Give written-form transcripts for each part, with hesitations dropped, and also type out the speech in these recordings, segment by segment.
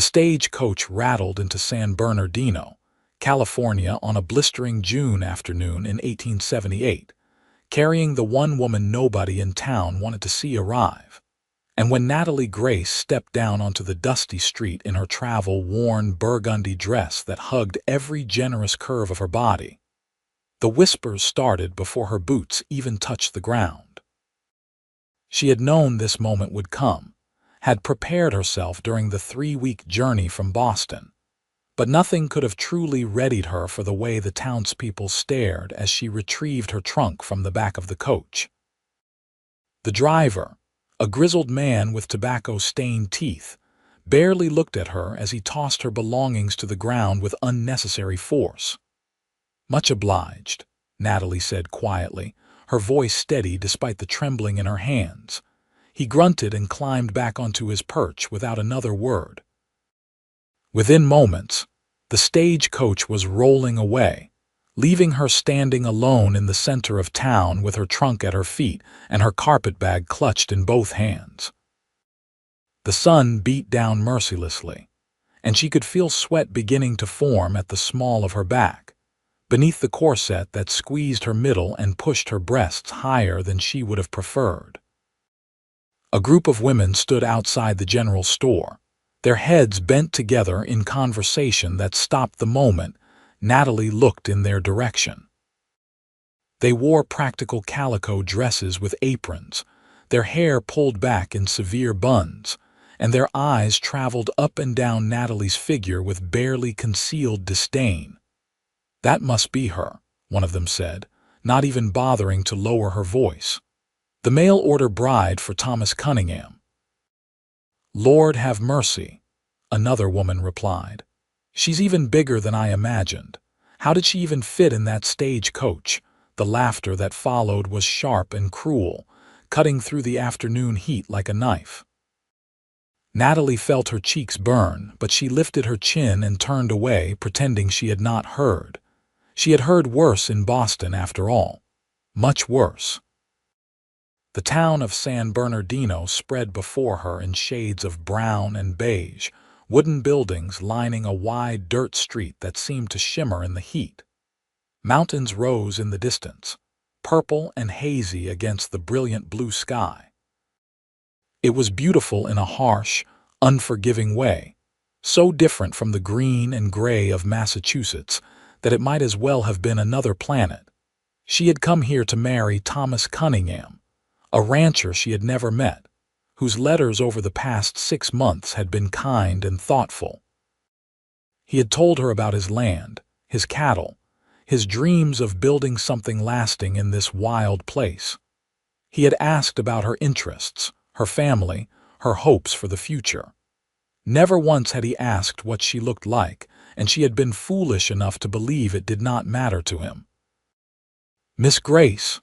The stagecoach rattled into San Bernardino, California on a blistering June afternoon in 1878, carrying the one woman nobody in town wanted to see arrive. And when Natalie Grace stepped down onto the dusty street in her travel-worn burgundy dress that hugged every generous curve of her body, the whispers started before her boots even touched the ground. She had known this moment would come, had prepared herself during the 3-week journey from Boston, but nothing could have truly readied her for the way the townspeople stared as she retrieved her trunk from the back of the coach. The driver, a grizzled man with tobacco-stained teeth, barely looked at her as he tossed her belongings to the ground with unnecessary force. "Much obliged," Natalie said quietly, her voice steady despite the trembling in her hands. He grunted and climbed back onto his perch without another word. Within moments, the stagecoach was rolling away, leaving her standing alone in the center of town with her trunk at her feet and her carpetbag clutched in both hands. The sun beat down mercilessly, and she could feel sweat beginning to form at the small of her back, beneath the corset that squeezed her middle and pushed her breasts higher than she would have preferred. A group of women stood outside the general store, their heads bent together in conversation that stopped the moment Natalie looked in their direction. They wore practical calico dresses with aprons, their hair pulled back in severe buns, and their eyes traveled up and down Natalie's figure with barely concealed disdain. "That must be her," one of them said, not even bothering to lower her voice. "The mail-order bride for Thomas Cunningham." "Lord have mercy," another woman replied. "She's even bigger than I imagined. How did she even fit in that stagecoach?" The laughter that followed was sharp and cruel, cutting through the afternoon heat like a knife. Natalie felt her cheeks burn, but she lifted her chin and turned away, pretending she had not heard. She had heard worse in Boston, after all. Much worse. The town of San Bernardino spread before her in shades of brown and beige, wooden buildings lining a wide dirt street that seemed to shimmer in the heat. Mountains rose in the distance, purple and hazy against the brilliant blue sky. It was beautiful in a harsh, unforgiving way, so different from the green and gray of Massachusetts that it might as well have been another planet. She had come here to marry Thomas Cunningham, a rancher she had never met, whose letters over the past 6 months had been kind and thoughtful. He had told her about his land, his cattle, his dreams of building something lasting in this wild place. He had asked about her interests, her family, her hopes for the future. Never once had he asked what she looked like, and she had been foolish enough to believe it did not matter to him. "Miss Grace,"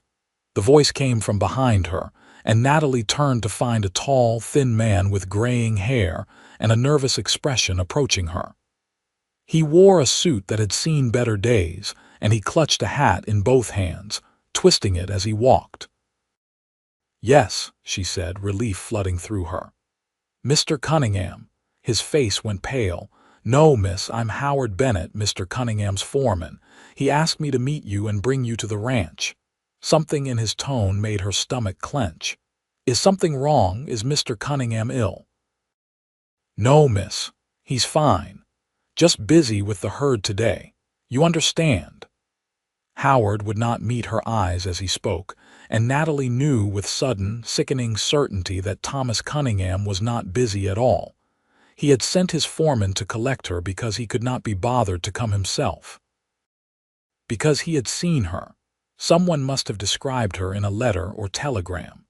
the voice came from behind her, and Natalie turned to find a tall, thin man with graying hair and a nervous expression approaching her. He wore a suit that had seen better days, and he clutched a hat in both hands, twisting it as he walked. "Yes," she said, relief flooding through her. "Mr. Cunningham." His face went pale. "No, miss, I'm Howard Bennett, Mr. Cunningham's foreman. He asked me to meet you and bring you to the ranch." Something in his tone made her stomach clench. "Is something wrong? Is Mr. Cunningham ill?" "No, miss. He's fine. Just busy with the herd today. You understand." Howard would not meet her eyes as he spoke, and Natalie knew with sudden, sickening certainty that Thomas Cunningham was not busy at all. He had sent his foreman to collect her because he could not be bothered to come himself. Because he had seen her. Someone must have described her in a letter or telegram.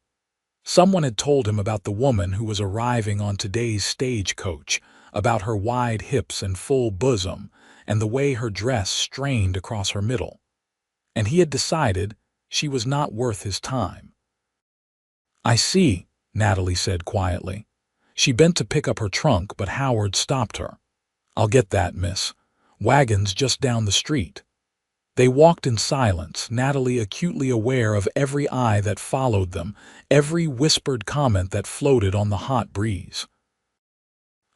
Someone had told him about the woman who was arriving on today's stagecoach, about her wide hips and full bosom, and the way her dress strained across her middle. And he had decided she was not worth his time. "I see," Natalie said quietly. She bent to pick up her trunk, but Howard stopped her. "I'll get that, miss. Wagon's just down the street." They walked in silence, Natalie acutely aware of every eye that followed them, every whispered comment that floated on the hot breeze.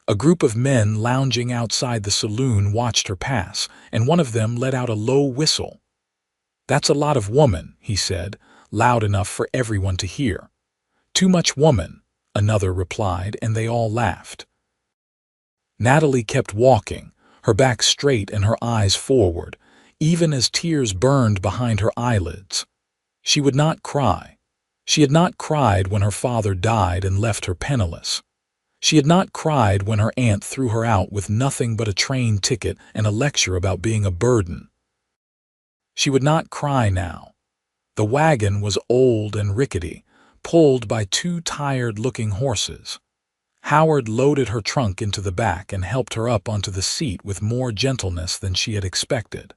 A group of men lounging outside the saloon watched her pass, and one of them let out a low whistle. "That's a lot of woman," he said, loud enough for everyone to hear. "Too much woman," another replied, and they all laughed. Natalie kept walking, her back straight and her eyes forward, even as tears burned behind her eyelids. She would not cry. She had not cried when her father died and left her penniless. She had not cried when her aunt threw her out with nothing but a train ticket and a lecture about being a burden. She would not cry now. The wagon was old and rickety, pulled by two tired-looking horses. Howard loaded her trunk into the back and helped her up onto the seat with more gentleness than she had expected.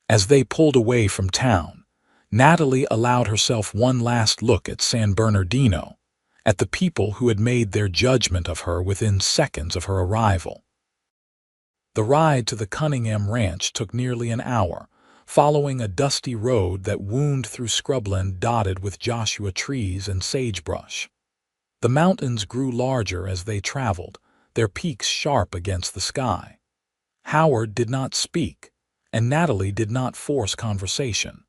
As they pulled away from town, Natalie allowed herself one last look at San Bernardino, at the people who had made their judgment of her within seconds of her arrival. The ride to the Cunningham ranch took nearly an hour, following a dusty road that wound through scrubland dotted with Joshua trees and sagebrush. The mountains grew larger as they traveled, their peaks sharp against the sky. Howard did not speak, and Natalie did not force conversation.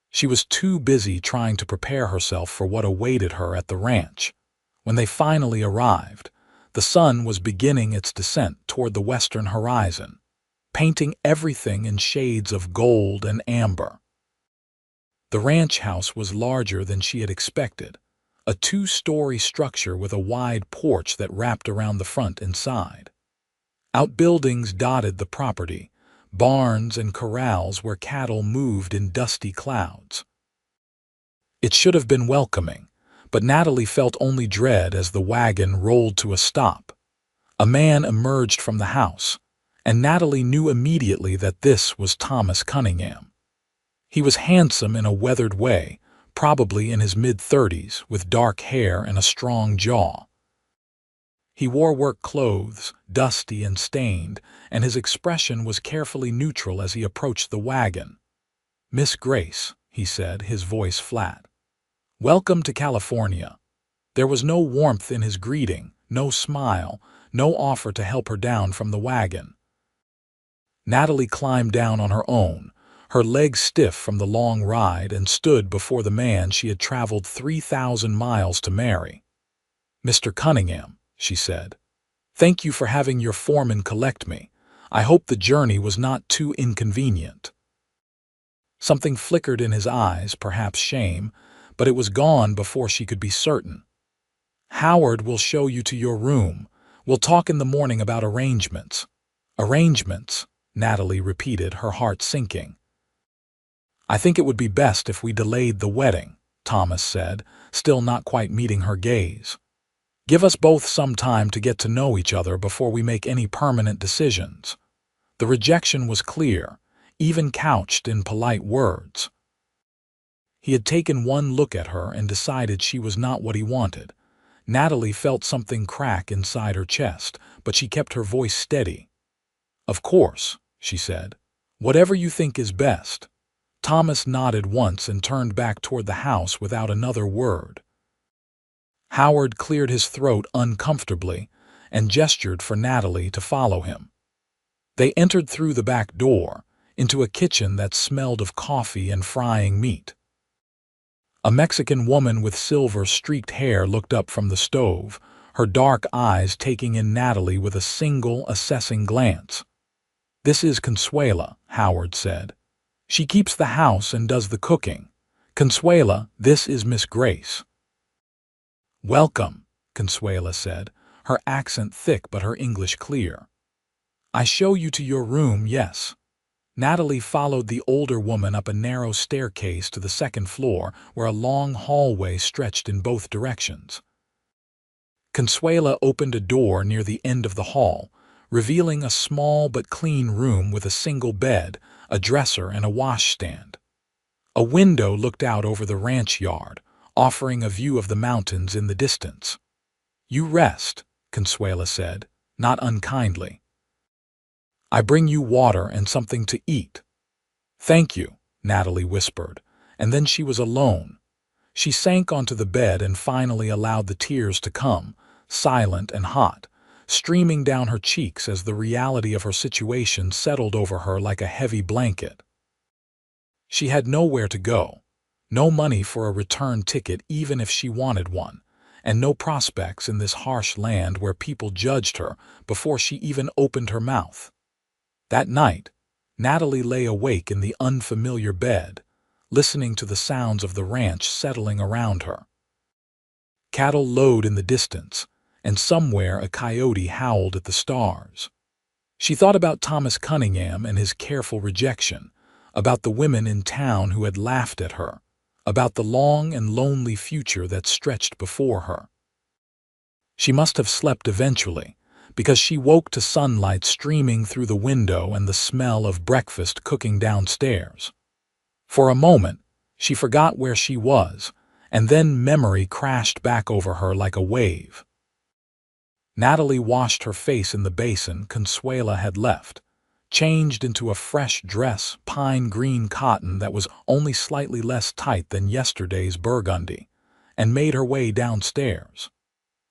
She was too busy trying to prepare herself for what awaited her at the ranch. When they finally arrived, the sun was beginning its descent toward the western horizon, painting everything in shades of gold and amber. The ranch house was larger than she had expected, a two-story structure with a wide porch that wrapped around the front and side. Outbuildings dotted the property, barns and corrals where cattle moved in dusty clouds. It should have been welcoming, but Natalie felt only dread as the wagon rolled to a stop. A man emerged from the house, and Natalie knew immediately that this was Thomas Cunningham. He was handsome in a weathered way, probably in his mid-30s, with dark hair and a strong jaw. He wore work clothes, dusty and stained, and his expression was carefully neutral as he approached the wagon. "Miss Grace," he said, his voice flat. "Welcome to California." There was no warmth in his greeting, no smile, no offer to help her down from the wagon. Natalie climbed down on her own, her legs stiff from the long ride, and stood before the man she had traveled 3,000 miles to marry. "Mr. Cunningham," she said, "thank you for having your foreman collect me. I hope the journey was not too inconvenient." Something flickered in his eyes, perhaps shame, but it was gone before she could be certain. "Howard will show you to your room. We'll talk in the morning about arrangements." "Arrangements," Natalie repeated, her heart sinking. "I think it would be best if we delayed the wedding," Thomas said, still not quite meeting her gaze. "Give us both some time to get to know each other before we make any permanent decisions." The rejection was clear, even couched in polite words. He had taken one look at her and decided she was not what he wanted. Natalie felt something crack inside her chest, but she kept her voice steady. "Of course," she said. "Whatever you think is best." Thomas nodded once and turned back toward the house without another word. Howard cleared his throat uncomfortably and gestured for Natalie to follow him. They entered through the back door, into a kitchen that smelled of coffee and frying meat. A Mexican woman with silver-streaked hair looked up from the stove, her dark eyes taking in Natalie with a single, assessing glance. "This is Consuela," Howard said. "She keeps the house and does the cooking. Consuela, this is Miss Grace." "Welcome," Consuela said, her accent thick but her English clear. "I show you to your room, yes." Natalie followed the older woman up a narrow staircase to the second floor, where a long hallway stretched in both directions. Consuela opened a door near the end of the hall, revealing a small but clean room with a single bed, a dresser, and a washstand. A window looked out over the ranch yard, offering a view of the mountains in the distance. "You rest," Consuela said, not unkindly. "I bring you water and something to eat." "Thank you," Natalie whispered, and then she was alone. She sank onto the bed and finally allowed the tears to come, silent and hot, streaming down her cheeks as the reality of her situation settled over her like a heavy blanket. She had nowhere to go, no money for a return ticket even if she wanted one, and no prospects in this harsh land where people judged her before she even opened her mouth. That night, Natalie lay awake in the unfamiliar bed, listening to the sounds of the ranch settling around her. Cattle lowed in the distance, and somewhere a coyote howled at the stars. She thought about Thomas Cunningham and his careful rejection, about the women in town who had laughed at her, about the long and lonely future that stretched before her. She must have slept eventually, because she woke to sunlight streaming through the window and the smell of breakfast cooking downstairs. For a moment, she forgot where she was, and then memory crashed back over her like a wave. Natalie washed her face in the basin Consuela had left, changed into a fresh dress, pine green cotton that was only slightly less tight than yesterday's burgundy, and made her way downstairs.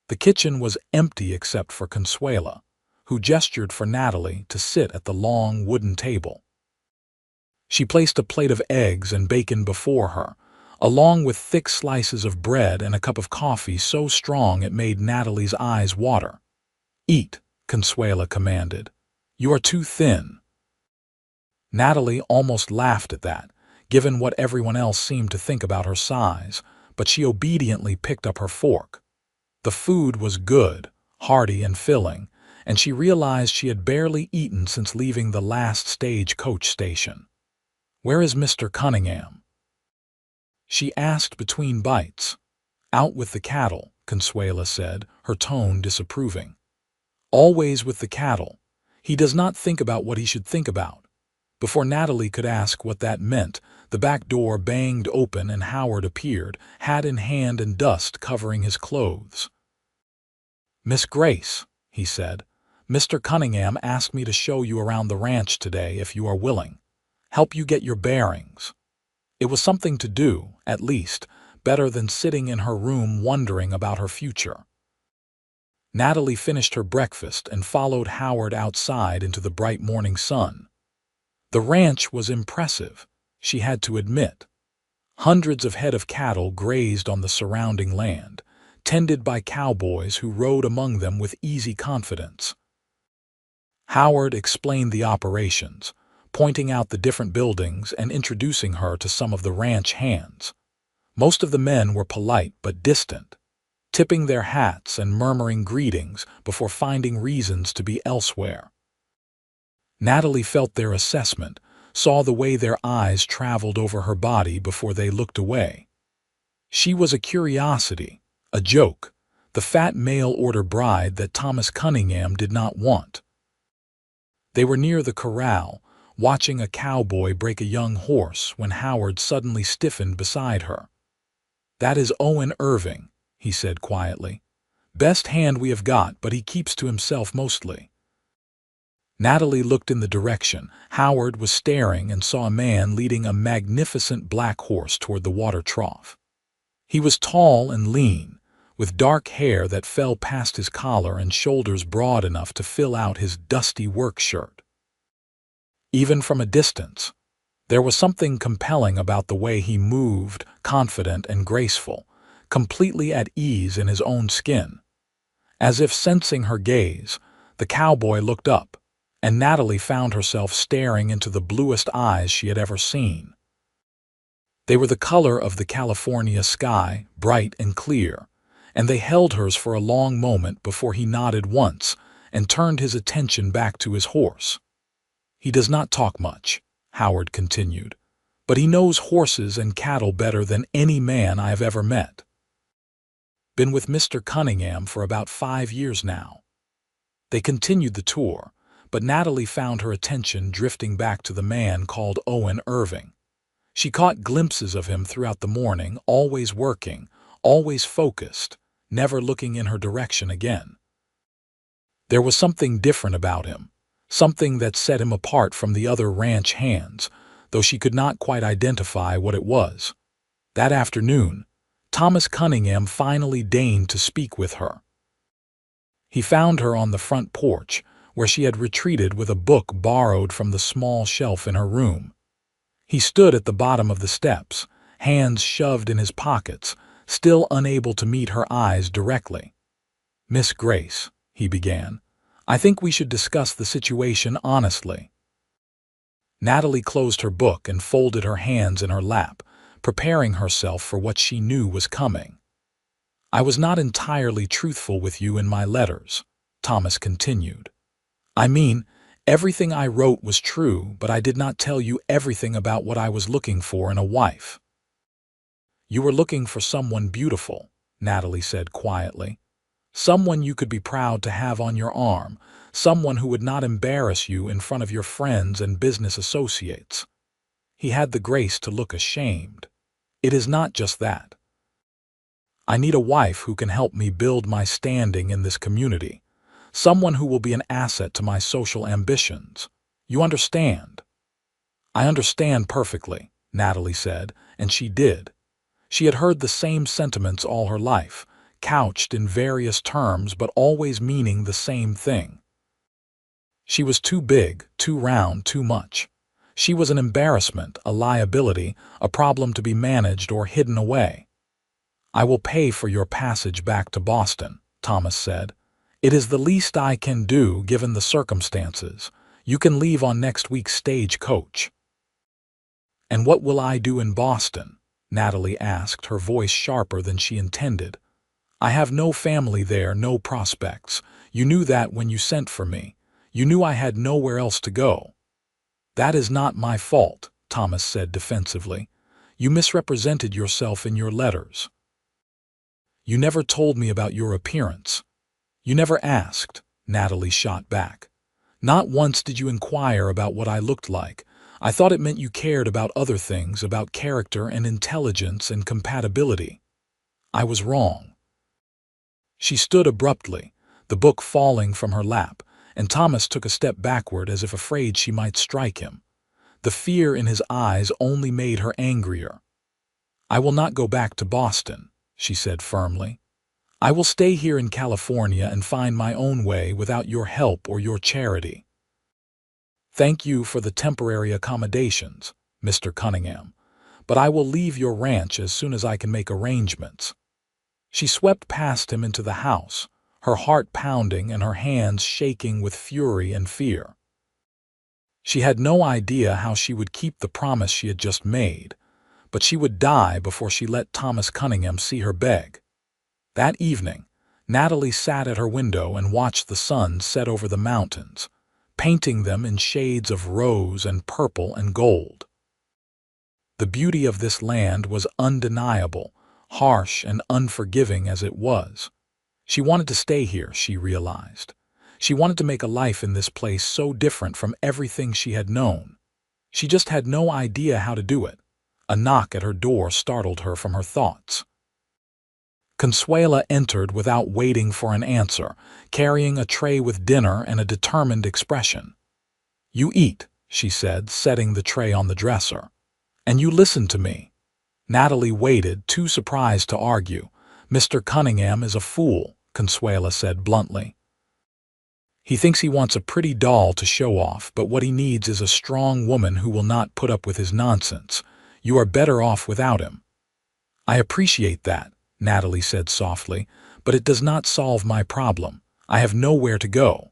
The kitchen was empty except for Consuela, who gestured for Natalie to sit at the long wooden table. She placed a plate of eggs and bacon before her, along with thick slices of bread and a cup of coffee so strong it made Natalie's eyes water. "Eat," Consuela commanded. "You are too thin." Natalie almost laughed at that, given what everyone else seemed to think about her size, but she obediently picked up her fork. The food was good, hearty and filling, and she realized she had barely eaten since leaving the last stagecoach station. "Where is Mr. Cunningham?" she asked between bites. "Out with the cattle," Consuela said, her tone disapproving. "Always with the cattle. He does not think about what he should think about." Before Natalie could ask what that meant, the back door banged open and Howard appeared, hat in hand and dust covering his clothes. "Miss Grace," he said, "Mr. Cunningham asked me to show you around the ranch today if you are willing. Help you get your bearings." It was something to do, at least, better than sitting in her room wondering about her future. Natalie finished her breakfast and followed Howard outside into the bright morning sun. The ranch was impressive, she had to admit. Hundreds of head of cattle grazed on the surrounding land, tended by cowboys who rode among them with easy confidence. Howard explained the operations, pointing out the different buildings and introducing her to some of the ranch hands. Most of the men were polite but distant, tipping their hats and murmuring greetings before finding reasons to be elsewhere. Natalie felt their assessment, saw the way their eyes traveled over her body before they looked away. She was a curiosity, a joke, the fat mail-order bride that Thomas Cunningham did not want. They were near the corral, watching a cowboy break a young horse when Howard suddenly stiffened beside her. "That is Owen Irving," he said quietly. "Best hand we have got, but he keeps to himself mostly." Natalie looked in the direction. Howard was staring and saw a man leading a magnificent black horse toward the water trough. He was tall and lean, with dark hair that fell past his collar and shoulders broad enough to fill out his dusty work shirt. Even from a distance, there was something compelling about the way he moved, confident and graceful, completely at ease in his own skin. As if sensing her gaze, the cowboy looked up, and Natalie found herself staring into the bluest eyes she had ever seen. They were the color of the California sky, bright and clear, and they held hers for a long moment before he nodded once and turned his attention back to his horse. "He does not talk much," Howard continued, "but he knows horses and cattle better than any man I have ever met. Been with Mr. Cunningham for about 5 years now." They continued the tour, but Natalie found her attention drifting back to the man called Owen Irving. She caught glimpses of him throughout the morning, always working, always focused, never looking in her direction again. There was something different about him, something that set him apart from the other ranch hands, though she could not quite identify what it was. That afternoon, Thomas Cunningham finally deigned to speak with her. He found her on the front porch, where she had retreated with a book borrowed from the small shelf in her room. He stood at the bottom of the steps, hands shoved in his pockets, still unable to meet her eyes directly. "Miss Grace," he began, "I think we should discuss the situation honestly." Natalie closed her book and folded her hands in her lap, preparing herself for what she knew was coming. "I was not entirely truthful with you in my letters," Thomas continued. "I mean, everything I wrote was true, but I did not tell you everything about what I was looking for in a wife." "You were looking for someone beautiful," Natalie said quietly. "Someone you could be proud to have on your arm, someone who would not embarrass you in front of your friends and business associates." He had the grace to look ashamed. "It is not just that. I need a wife who can help me build my standing in this community, someone who will be an asset to my social ambitions. You understand?" "I understand perfectly," Natalie said, and she did. She had heard the same sentiments all her life, couched in various terms but always meaning the same thing. She was too big, too round, too much. She was an embarrassment, a liability, a problem to be managed or hidden away. "I will pay for your passage back to Boston," Thomas said. "It is the least I can do given the circumstances. You can leave on next week's stagecoach." "And what will I do in Boston?" Natalie asked, her voice sharper than she intended. "I have no family there, no prospects. You knew that when you sent for me. You knew I had nowhere else to go." "That is not my fault," Thomas said defensively. "You misrepresented yourself in your letters. You never told me about your appearance. You never asked," Natalie shot back. "Not once did you inquire about what I looked like. I thought it meant you cared about other things, about character and intelligence and compatibility. I was wrong." She stood abruptly, the book falling from her lap, and Thomas took a step backward as if afraid she might strike him. The fear in his eyes only made her angrier. "I will not go back to Boston," she said firmly. "I will stay here in California and find my own way without your help or your charity. Thank you for the temporary accommodations, Mr. Cunningham, but I will leave your ranch as soon as I can make arrangements." She swept past him into the house, her heart pounding and her hands shaking with fury and fear. She had no idea how she would keep the promise she had just made, but she would die before she let Thomas Cunningham see her beg. That evening, Natalie sat at her window and watched the sun set over the mountains, painting them in shades of rose and purple and gold. The beauty of this land was undeniable, harsh and unforgiving as it was. She wanted to stay here, she realized. She wanted to make a life in this place so different from everything she had known. She just had no idea how to do it. A knock at her door startled her from her thoughts. Consuela entered without waiting for an answer, carrying a tray with dinner and a determined expression. "You eat," she said, setting the tray on the dresser. "And you listen to me." Natalie waited, too surprised to argue. "Mr. Cunningham is a fool," Consuela said bluntly. "He thinks he wants a pretty doll to show off, but what he needs is a strong woman who will not put up with his nonsense. You are better off without him." "I appreciate that," Natalie said softly, "but it does not solve my problem. I have nowhere to go."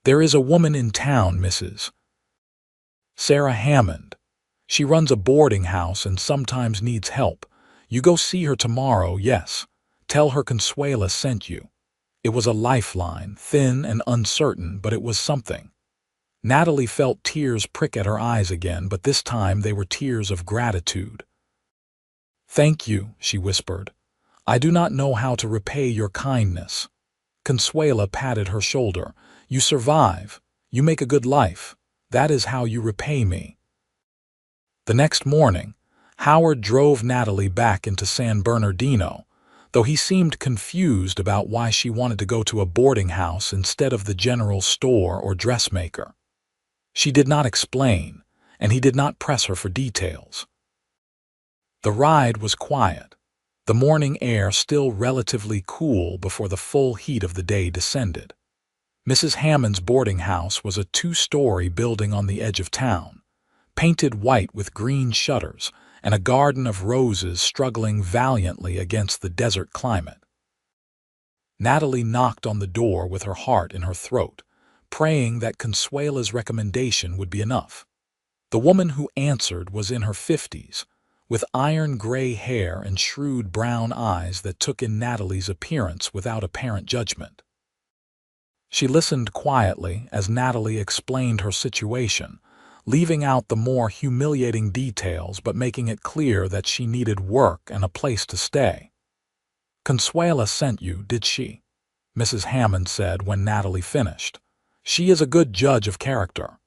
"There is a woman in town, Mrs. Sarah Hammond. She runs a boarding house and sometimes needs help. You go see her tomorrow, yes. Tell her Consuela sent you." It was a lifeline, thin and uncertain, but it was something. Natalie felt tears prick at her eyes again, but this time they were tears of gratitude. "Thank you," she whispered. "I do not know how to repay your kindness." Consuela patted her shoulder. "You survive. You make a good life. That is how you repay me." The next morning, Howard drove Natalie back into San Bernardino, though he seemed confused about why she wanted to go to a boarding house instead of the general store or dressmaker. She did not explain, and he did not press her for details. The ride was quiet. the morning air still relatively cool before the full heat of the day descended. Mrs. Hammond's boarding house was a two-story building on the edge of town, painted white with green shutters and a garden of roses struggling valiantly against the desert climate. Natalie knocked on the door with her heart in her throat, praying that Consuela's recommendation would be enough. The woman who answered was in her 50s, with iron-gray hair and shrewd brown eyes that took in Natalie's appearance without apparent judgment. She listened quietly as Natalie explained her situation, leaving out the more humiliating details but making it clear that she needed work and a place to stay. "Consuela sent you, did she?" Mrs. Hammond said when Natalie finished. "She is a good judge of character."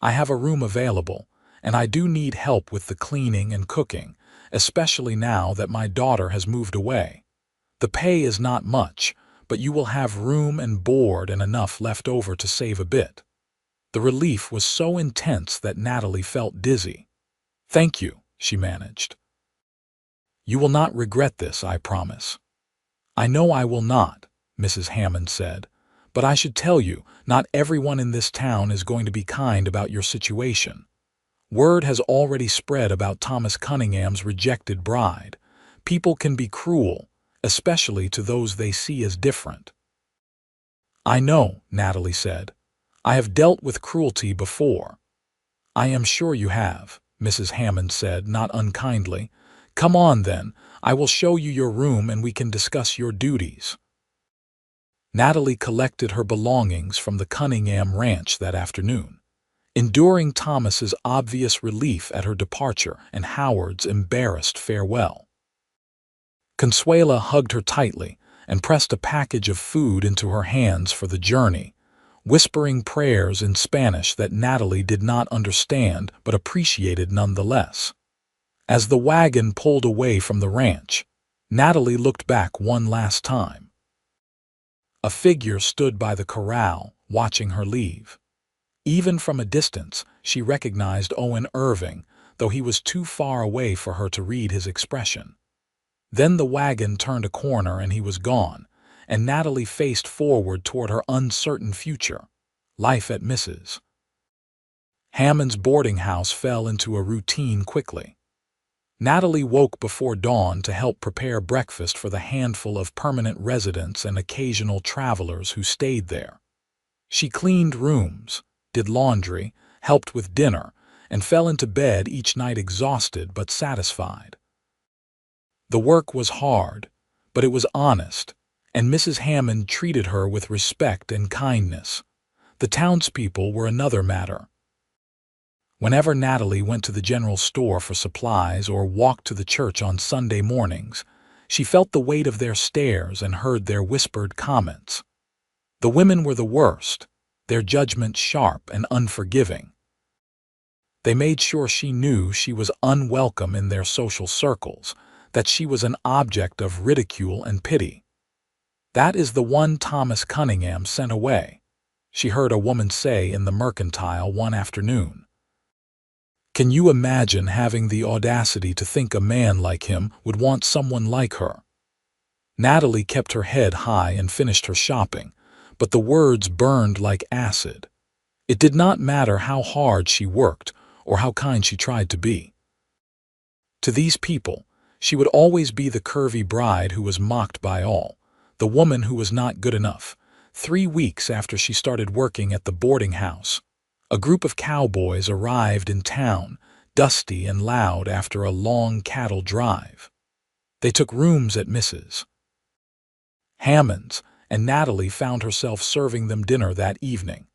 "I have a room available, and I do need help with the cleaning and cooking, especially now that my daughter has moved away. The pay is not much, but you will have room and board and enough left over to save a bit." The relief was so intense that Natalie felt dizzy. "Thank you," she managed. "You will not regret this, I promise." "I know I will not," Mrs. Hammond said, "but I should tell you, not everyone in this town is going to be kind about your situation. Word has already spread about Thomas Cunningham's rejected bride. People can be cruel, especially to those they see as different." "I know," Natalie said. "I have dealt with cruelty before." "I am sure you have," Mrs. Hammond said, not unkindly. "Come on, then. I will show you your room and we can discuss your duties." Natalie collected her belongings from the Cunningham ranch that afternoon, enduring Thomas's obvious relief at her departure and Howard's embarrassed farewell. Consuela hugged her tightly and pressed a package of food into her hands for the journey, whispering prayers in Spanish that Natalie did not understand but appreciated nonetheless. As the wagon pulled away from the ranch, Natalie looked back one last time. A figure stood by the corral, watching her leave. Even from a distance, she recognized Owen Irving, though he was too far away for her to read his expression. Then the wagon turned a corner and he was gone, and Natalie faced forward toward her uncertain future, life at Mrs. Hammond's boarding house fell into a routine quickly. Natalie woke before dawn to help prepare breakfast for the handful of permanent residents and occasional travelers who stayed there. She cleaned rooms, did laundry, helped with dinner, and fell into bed each night exhausted but satisfied. The work was hard, but it was honest, and Mrs. Hammond treated her with respect and kindness. The townspeople were another matter. Whenever Natalie went to the general store for supplies or walked to the church on Sunday mornings, she felt the weight of their stares and heard their whispered comments. The women were the worst, their judgment sharp and unforgiving. They made sure she knew she was unwelcome in their social circles, that she was an object of ridicule and pity. "That is the one Thomas Cunningham sent away," she heard a woman say in the Mercantile one afternoon. "Can you imagine having the audacity to think a man like him would want someone like her?" Natalie kept her head high and finished her shopping, but the words burned like acid. It did not matter how hard she worked or how kind she tried to be. To these people, she would always be the curvy bride who was mocked by all, the woman who was not good enough. 3 weeks after she started working at the boarding house, a group of cowboys arrived in town, dusty and loud after a long cattle drive. They took rooms at Mrs. Hammond's, and Natalie found herself serving them dinner that evening.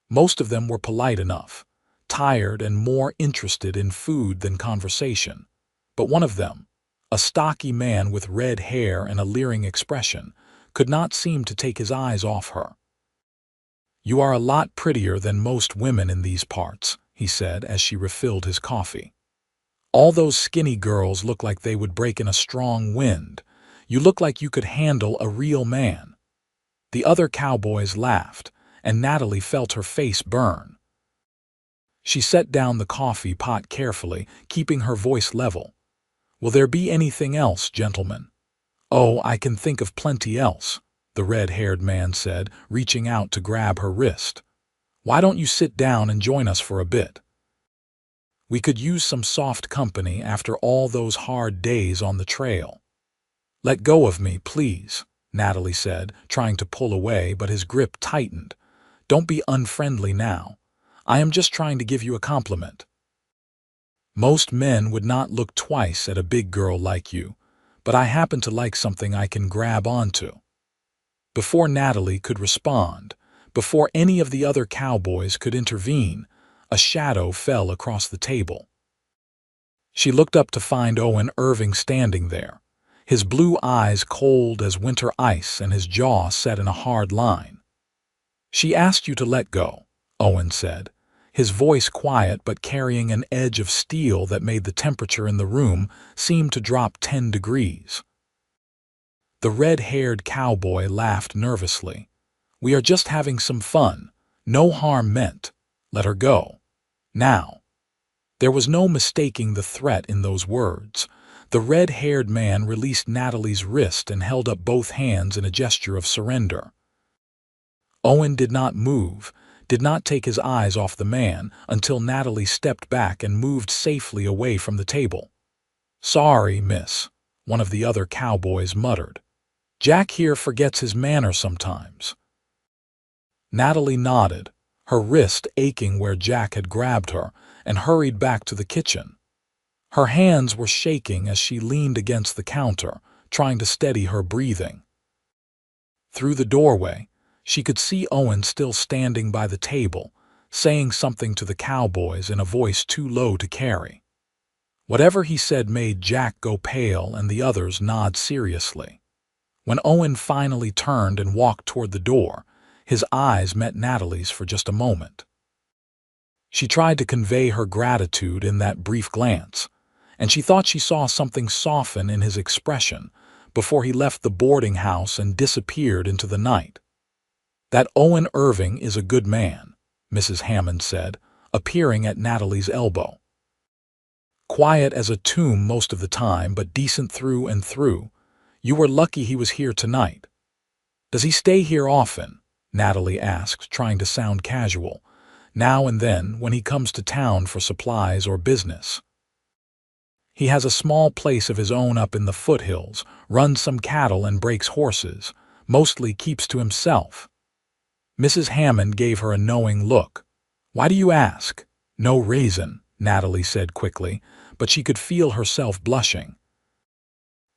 Most of them were polite enough, tired and more interested in food than conversation. But one of them, a stocky man with red hair and a leering expression, could not seem to take his eyes off her. "You are a lot prettier than most women in these parts," he said as she refilled his coffee. "All those skinny girls look like they would break in a strong wind. You look like you could handle a real man." The other cowboys laughed, and Natalie felt her face burn. She set down the coffee pot carefully, keeping her voice level. Will there be anything else, gentlemen? Oh, I can think of plenty else, the red-haired man said, reaching out to grab her wrist. Why don't you sit down and join us for a bit? We could use some soft company after all those hard days on the trail. Let go of me, please, Natalie said, trying to pull away, but his grip tightened. Don't be unfriendly now. I am just trying to give you a compliment. Most men would not look twice at a big girl like you, but I happen to like something I can grab onto. Before Natalie could respond, before any of the other cowboys could intervene, a shadow fell across the table. She looked up to find Owen Irving standing there, his blue eyes cold as winter ice and his jaw set in a hard line. She asked you to let go, Owen said, his voice quiet but carrying an edge of steel that made the temperature in the room seem to drop 10 degrees. The red-haired cowboy laughed nervously. We are just having some fun. No harm meant. Let her go. Now. There was no mistaking the threat in those words. The red-haired man released Natalie's wrist and held up both hands in a gesture of surrender. Owen did not move, did not take his eyes off the man until Natalie stepped back and moved safely away from the table. Sorry, miss, one of the other cowboys muttered. Jack here forgets his manner sometimes. Natalie nodded, her wrist aching where Jack had grabbed her, and hurried back to the kitchen. Her hands were shaking as she leaned against the counter, trying to steady her breathing. Through the doorway, she could see Owen still standing by the table, saying something to the cowboys in a voice too low to carry. Whatever he said made Jack go pale and the others nod seriously. When Owen finally turned and walked toward the door, his eyes met Natalie's for just a moment. She tried to convey her gratitude in that brief glance, and she thought she saw something soften in his expression before he left the boarding house and disappeared into the night. That Owen Irving is a good man, Mrs. Hammond said, appearing at Natalie's elbow. Quiet as a tomb most of the time, but decent through and through. You were lucky he was here tonight. Does he stay here often? Natalie asked, trying to sound casual. Now and then, when he comes to town for supplies or business. He has a small place of his own up in the foothills, runs some cattle and breaks horses, mostly keeps to himself. Mrs. Hammond gave her a knowing look. Why do you ask? No reason, Natalie said quickly, but she could feel herself blushing.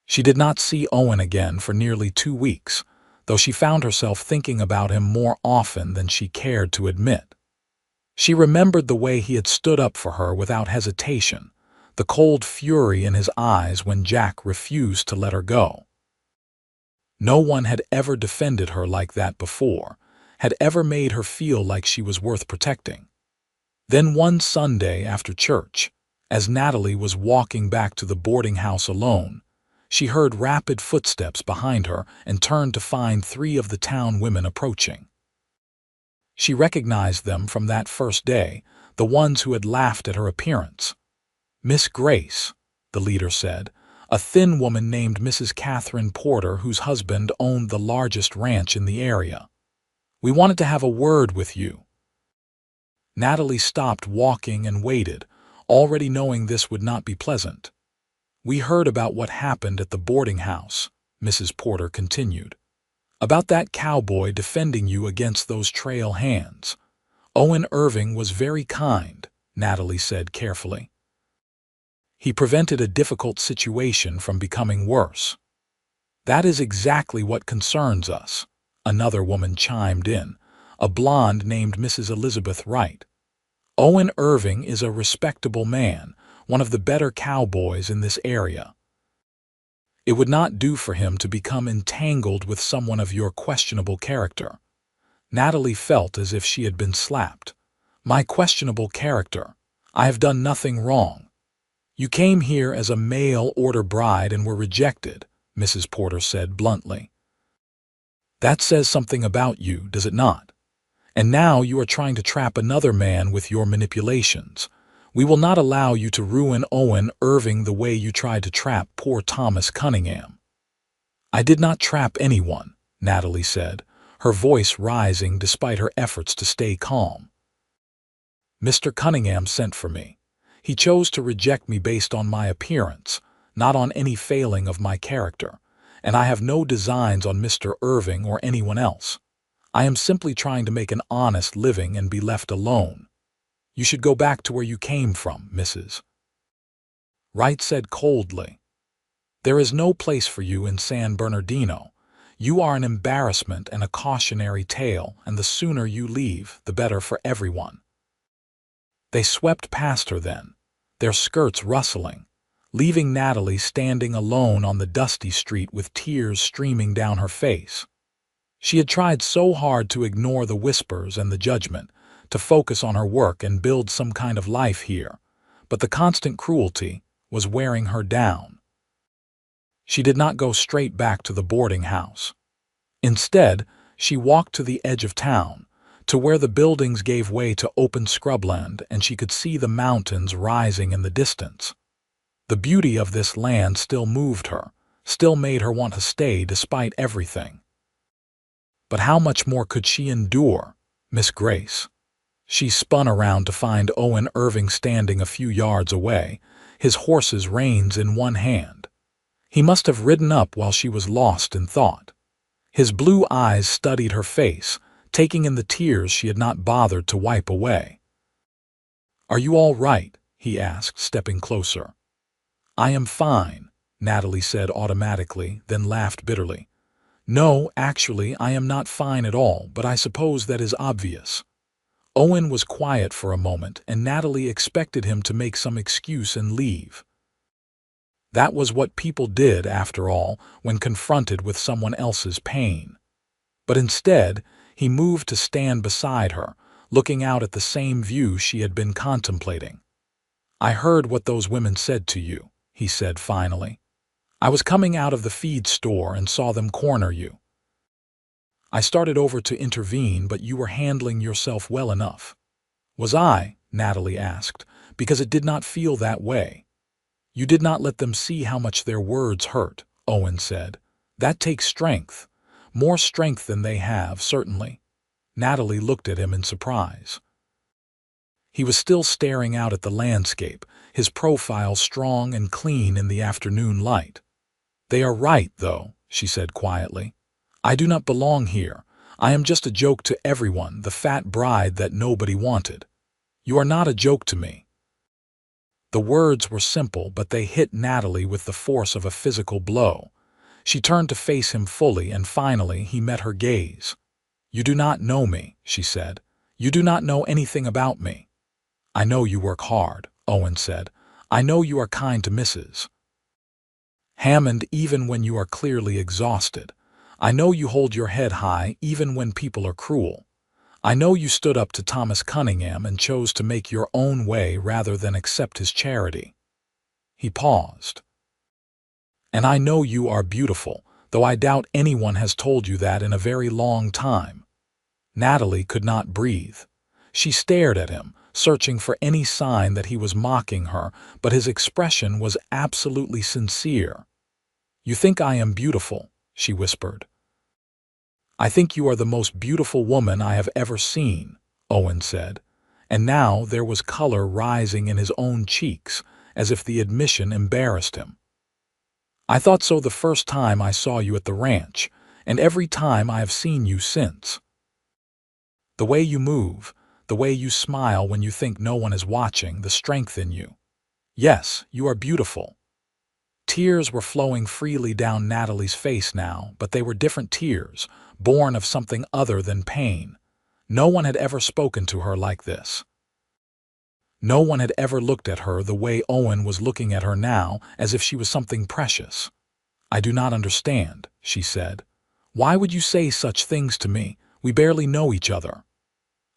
She did not see Owen again for nearly 2 weeks, though she found herself thinking about him more often than she cared to admit. She remembered the way he had stood up for her without hesitation, the cold fury in his eyes when Jack refused to let her go. No one had ever defended her like that before, had ever made her feel like she was worth protecting. Then one Sunday after church, as Natalie was walking back to the boarding house alone, she heard rapid footsteps behind her and turned to find 3 of the town women approaching. She recognized them from that first day, the ones who had laughed at her appearance. Miss Grace, the leader said, a thin woman named Mrs. Catherine Porter whose husband owned the largest ranch in the area. We wanted to have a word with you. Natalie stopped walking and waited, already knowing this would not be pleasant. We heard about what happened at the boarding house, Mrs. Porter continued. About that cowboy defending you against those trail hands. Owen Irving was very kind, Natalie said carefully. He prevented a difficult situation from becoming worse. That is exactly what concerns us, another woman chimed in, a blonde named Mrs. Elizabeth Wright. Owen Irving is a respectable man, one of the better cowboys in this area. It would not do for him to become entangled with someone of your questionable character. Natalie felt as if she had been slapped. My questionable character. I have done nothing wrong. You came here as a mail-order bride and were rejected, Mrs. Porter said bluntly. That says something about you, does it not? And now you are trying to trap another man with your manipulations. We will not allow you to ruin Owen Irving the way you tried to trap poor Thomas Cunningham." "I did not trap anyone," Natalie said, her voice rising despite her efforts to stay calm. "Mr. Cunningham sent for me. He chose to reject me based on my appearance, not on any failing of my character, and I have no designs on Mr. Irving or anyone else. I am simply trying to make an honest living and be left alone. You should go back to where you came from, Mrs. Wright said coldly. There is no place for you in San Bernardino. You are an embarrassment and a cautionary tale, and the sooner you leave, the better for everyone." They swept past her then, their skirts rustling, leaving Natalie standing alone on the dusty street with tears streaming down her face. She had tried so hard to ignore the whispers and the judgment, to focus on her work and build some kind of life here, but the constant cruelty was wearing her down. She did not go straight back to the boarding house. Instead, she walked to the edge of town, to where the buildings gave way to open scrubland and she could see the mountains rising in the distance. The beauty of this land still moved her, still made her want to stay despite everything. But how much more could she endure, Miss Grace? She spun around to find Owen Irving standing a few yards away, his horse's reins in one hand. He must have ridden up while she was lost in thought. His blue eyes studied her face, taking in the tears she had not bothered to wipe away. "Are you all right?" he asked, stepping closer. "I am fine," Natalie said automatically, then laughed bitterly. "No, actually, I am not fine at all, but I suppose that is obvious." Owen was quiet for a moment, and Natalie expected him to make some excuse and leave. That was what people did, after all, when confronted with someone else's pain. But instead, he moved to stand beside her, looking out at the same view she had been contemplating. "I heard what those women said to you," he said finally. "I was coming out of the feed store and saw them corner you. I started over to intervene, but you were handling yourself well enough." "Was I?" Natalie asked, "because it did not feel that way." "You did not let them see how much their words hurt," Owen said. "That takes strength. More strength than they have, certainly." Natalie looked at him in surprise. He was still staring out at the landscape, his profile strong and clean in the afternoon light. "They are right, though," she said quietly. "I do not belong here. I am just a joke to everyone, the fat bride that nobody wanted. You are not a joke to me." The words were simple, but they hit Natalie with the force of a physical blow. She turned to face him fully, and finally he met her gaze. "You do not know me," she said. "You do not know anything about me." "I know you work hard," Owen said. "I know you are kind to Mrs. Hammond even when you are clearly exhausted. I know you hold your head high even when people are cruel. I know you stood up to Thomas Cunningham and chose to make your own way rather than accept his charity." He paused. "And I know you are beautiful, though I doubt anyone has told you that in a very long time." Natalie could not breathe. She stared at him, searching for any sign that he was mocking her, but his expression was absolutely sincere. "You think I am beautiful," she whispered. "I think you are the most beautiful woman I have ever seen," Owen said, and now there was color rising in his own cheeks, as if the admission embarrassed him. "I thought so the first time I saw you at the ranch, and every time I have seen you since. The way you move, the way you smile when you think no one is watching, the strength in you. Yes, you are beautiful." Tears were flowing freely down Natalie's face now, but they were different tears, born of something other than pain. No one had ever spoken to her like this. No one had ever looked at her the way Owen was looking at her now, as if she was something precious. "I do not understand," she said. "Why would you say such things to me? We barely know each other."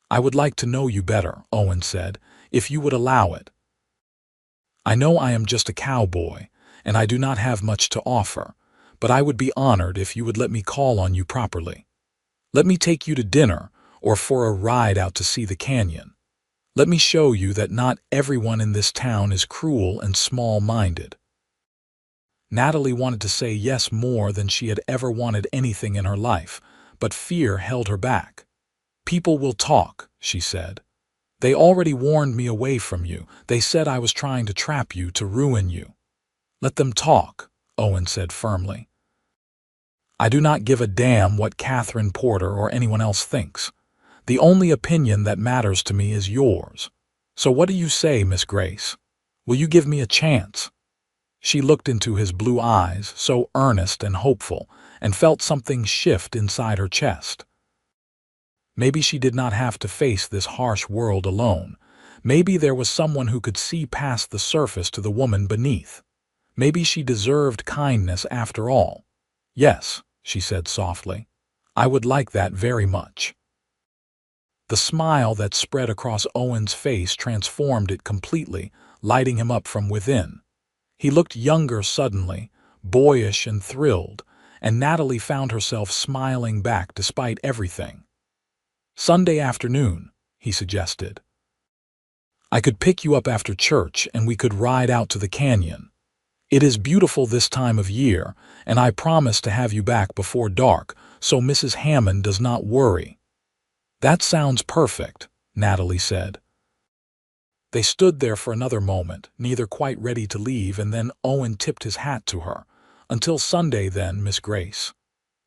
"I would like to know you better," Owen said, "if you would allow it. I know I am just a cowboy, and I do not have much to offer, but I would be honored if you would let me call on you properly. Let me take you to dinner or for a ride out to see the canyon. Let me show you that not everyone in this town is cruel and small-minded." Natalie wanted to say yes more than she had ever wanted anything in her life, but fear held her back. "People will talk," she said. "They already warned me away from you. They said I was trying to trap you, to ruin you." "Let them talk," Owen said firmly. "I do not give a damn what Catherine Porter or anyone else thinks. The only opinion that matters to me is yours. So what do you say, Miss Grace? Will you give me a chance?" She looked into his blue eyes, so earnest and hopeful, and felt something shift inside her chest. Maybe she did not have to face this harsh world alone. Maybe there was someone who could see past the surface to the woman beneath. Maybe she deserved kindness after all. "Yes," she said softly. "I would like that very much." The smile that spread across Owen's face transformed it completely, lighting him up from within. He looked younger suddenly, boyish and thrilled, and Natalie found herself smiling back despite everything. "Sunday afternoon," he suggested. "I could pick you up after church and we could ride out to the canyon. It is beautiful this time of year, and I promise to have you back before dark, so Mrs. Hammond does not worry." "That sounds perfect," Natalie said. They stood there for another moment, neither quite ready to leave, and then Owen tipped his hat to her. "Until Sunday then, Miss Grace."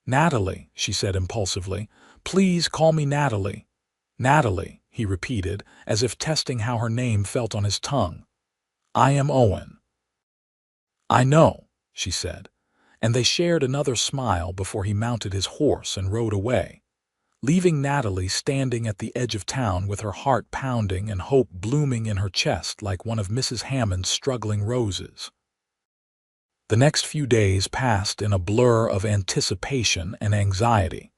"Natalie," she said impulsively. "Please call me Natalie." "Natalie," he repeated, as if testing how her name felt on his tongue. "I am Owen." "I know," she said, and they shared another smile before he mounted his horse and rode away, leaving Natalie standing at the edge of town with her heart pounding and hope blooming in her chest like one of Mrs. Hammond's struggling roses. The next few days passed in a blur of anticipation and anxiety.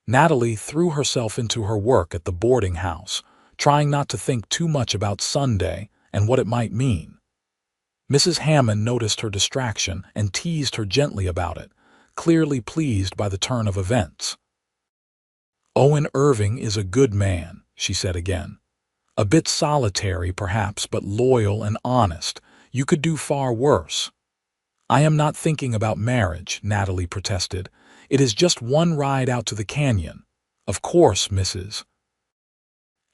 Natalie threw herself into her work at the boarding house, trying not to think too much about Sunday and what it might mean. Mrs. Hammond noticed her distraction and teased her gently about it, clearly pleased by the turn of events. "Owen Irving is a good man," she said again. "A bit solitary, perhaps, but loyal and honest. You could do far worse." "I am not thinking about marriage," Natalie protested. "It is just one ride out to the canyon." "Of course, Mrs.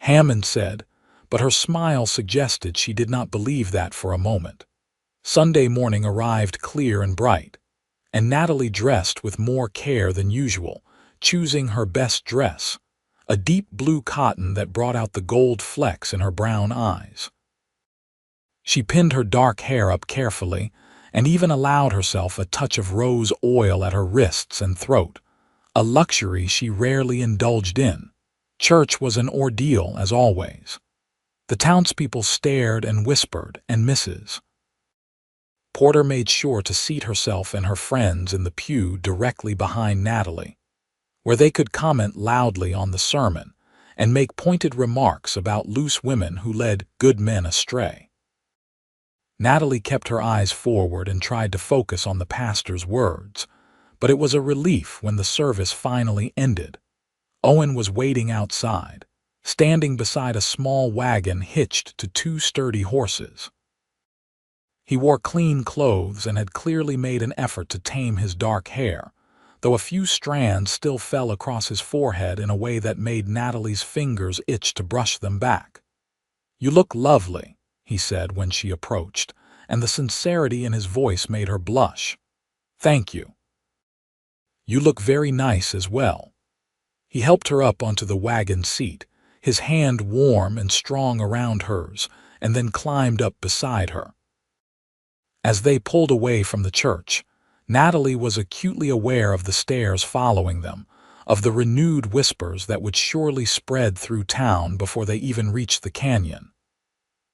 Hammond said, but her smile suggested she did not believe that for a moment. Sunday morning arrived clear and bright, and Natalie dressed with more care than usual, choosing her best dress, a deep blue cotton that brought out the gold flecks in her brown eyes. She pinned her dark hair up carefully and even allowed herself a touch of rose oil at her wrists and throat, a luxury she rarely indulged in. Church was an ordeal, as always. The townspeople stared and whispered, and Mrs. Porter made sure to seat herself and her friends in the pew directly behind Natalie, where they could comment loudly on the sermon and make pointed remarks about loose women who led good men astray. Natalie kept her eyes forward and tried to focus on the pastor's words, but it was a relief when the service finally ended. Owen was waiting outside, standing beside a small wagon hitched to two sturdy horses. He wore clean clothes and had clearly made an effort to tame his dark hair, though a few strands still fell across his forehead in a way that made Natalie's fingers itch to brush them back. "You look lovely," he said when she approached, and the sincerity in his voice made her blush. "Thank you. You look very nice as well." He helped her up onto the wagon seat, his hand warm and strong around hers, and then climbed up beside her. As they pulled away from the church, Natalie was acutely aware of the stares following them, of the renewed whispers that would surely spread through town before they even reached the canyon.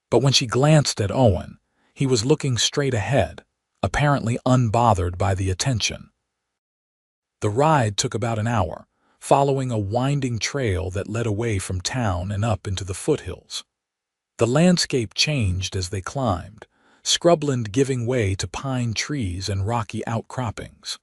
But when she glanced at Owen, he was looking straight ahead, apparently unbothered by the attention. The ride took about an hour, following a winding trail that led away from town and up into the foothills. The landscape changed as they climbed, scrubland giving way to pine trees and rocky outcroppings.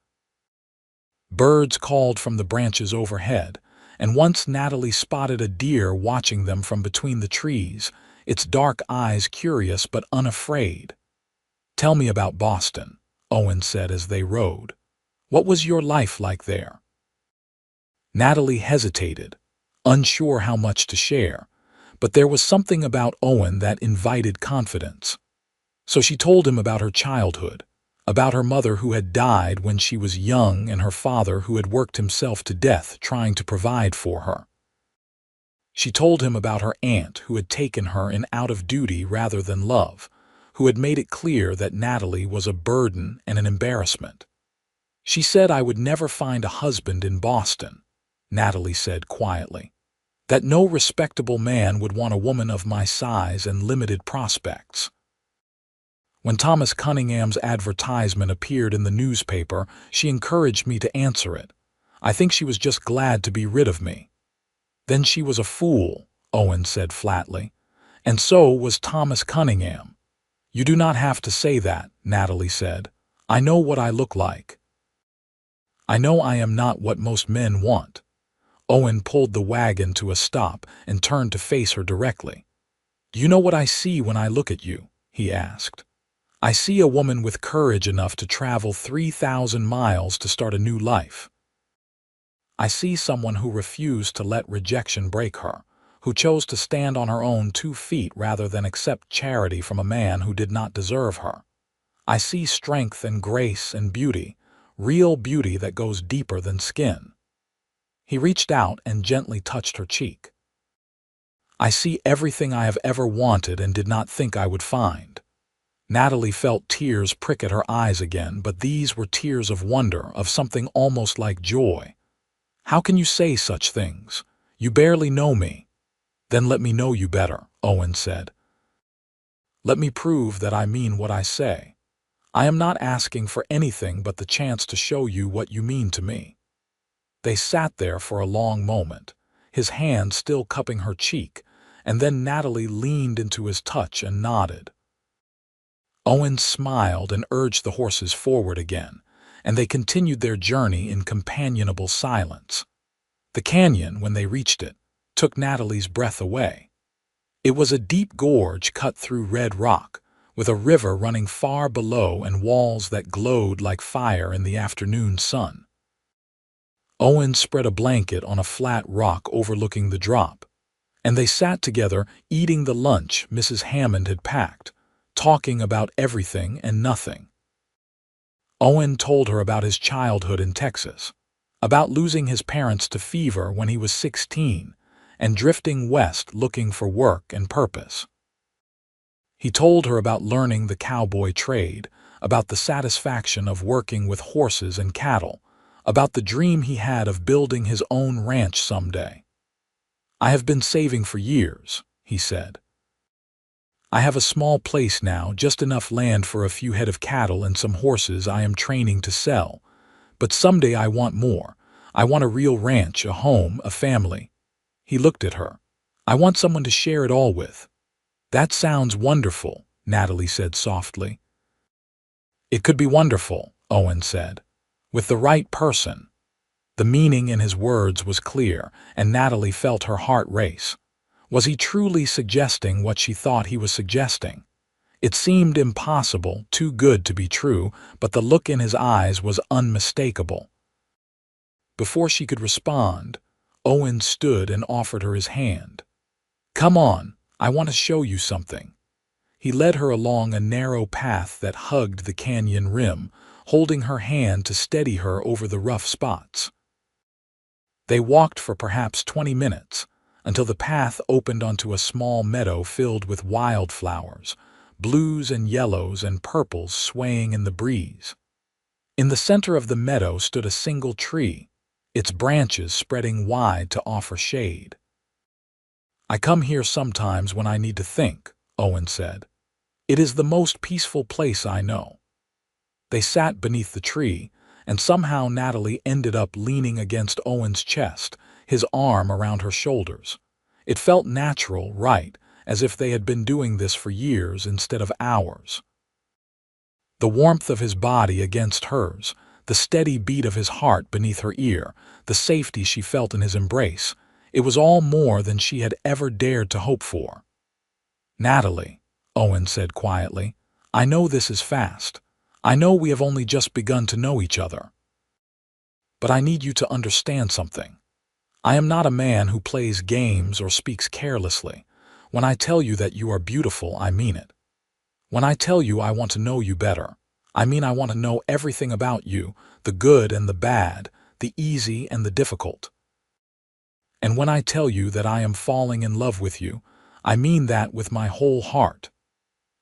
Birds called from the branches overhead, and once Natalie spotted a deer watching them from between the trees, its dark eyes curious but unafraid. "Tell me about Boston," Owen said as they rode. "What was your life like there?" Natalie hesitated, unsure how much to share, but there was something about Owen that invited confidence. So she told him about her childhood, about her mother who had died when she was young and her father who had worked himself to death trying to provide for her. She told him about her aunt who had taken her in out of duty rather than love, who had made it clear that Natalie was a burden and an embarrassment. "She said I would never find a husband in Boston," Natalie said quietly, "that no respectable man would want a woman of my size and limited prospects." When Thomas Cunningham's advertisement appeared in the newspaper, she encouraged me to answer it. I think she was just glad to be rid of me. "Then she was a fool," Owen said flatly. "And so was Thomas Cunningham." "You do not have to say that," Natalie said. "I know what I look like. I know I am not what most men want." Owen pulled the wagon to a stop and turned to face her directly. "Do you know what I see when I look at you?" he asked. "I see a woman with courage enough to travel 3,000 miles to start a new life. I see someone who refused to let rejection break her, who chose to stand on her own 2 feet rather than accept charity from a man who did not deserve her. I see strength and grace and beauty, real beauty that goes deeper than skin." He reached out and gently touched her cheek. "I see everything I have ever wanted and did not think I would find." Natalie felt tears prick at her eyes again, but these were tears of wonder, of something almost like joy. "How can you say such things? You barely know me." "Then let me know you better," Owen said. "Let me prove that I mean what I say. I am not asking for anything but the chance to show you what you mean to me." They sat there for a long moment, his hand still cupping her cheek, and then Natalie leaned into his touch and nodded. Owen smiled and urged the horses forward again, and they continued their journey in companionable silence. The canyon, when they reached it, took Natalie's breath away. It was a deep gorge cut through red rock, with a river running far below and walls that glowed like fire in the afternoon sun. Owen spread a blanket on a flat rock overlooking the drop, and they sat together eating the lunch Mrs. Hammond had packed, talking about everything and nothing. Owen told her about his childhood in Texas, about losing his parents to fever when he was 16 and drifting west looking for work and purpose. He told her about learning the cowboy trade, about the satisfaction of working with horses and cattle, about the dream he had of building his own ranch someday. "I have been saving for years," he said. "I have a small place now, just enough land for a few head of cattle and some horses I am training to sell. But someday I want more. I want a real ranch, a home, a family." He looked at her. "I want someone to share it all with." "That sounds wonderful," Natalie said softly. "It could be wonderful," Owen said, "with the right person." The meaning in his words was clear, and Natalie felt her heart race. Was he truly suggesting what she thought he was suggesting? It seemed impossible, too good to be true, but the look in his eyes was unmistakable. Before she could respond, Owen stood and offered her his hand. "Come on, I want to show you something." He led her along a narrow path that hugged the canyon rim, holding her hand to steady her over the rough spots. They walked for perhaps 20 minutes, until the path opened onto a small meadow filled with wildflowers, blues and yellows and purples swaying in the breeze. In the center of the meadow stood a single tree, its branches spreading wide to offer shade. "I come here sometimes when I need to think," Owen said. "It is the most peaceful place I know." They sat beneath the tree, and somehow Natalie ended up leaning against Owen's chest, his arm around her shoulders. It felt natural, right, as if they had been doing this for years instead of hours. The warmth of his body against hers, the steady beat of his heart beneath her ear, the safety she felt in his embrace. It was all more than she had ever dared to hope for. "Natalie," Owen said quietly, "I know this is fast. I know we have only just begun to know each other. But I need you to understand something. I am not a man who plays games or speaks carelessly. When I tell you that you are beautiful, I mean it. When I tell you I want to know you better, I mean I want to know everything about you, the good and the bad, the easy and the difficult. And when I tell you that I am falling in love with you, I mean that with my whole heart."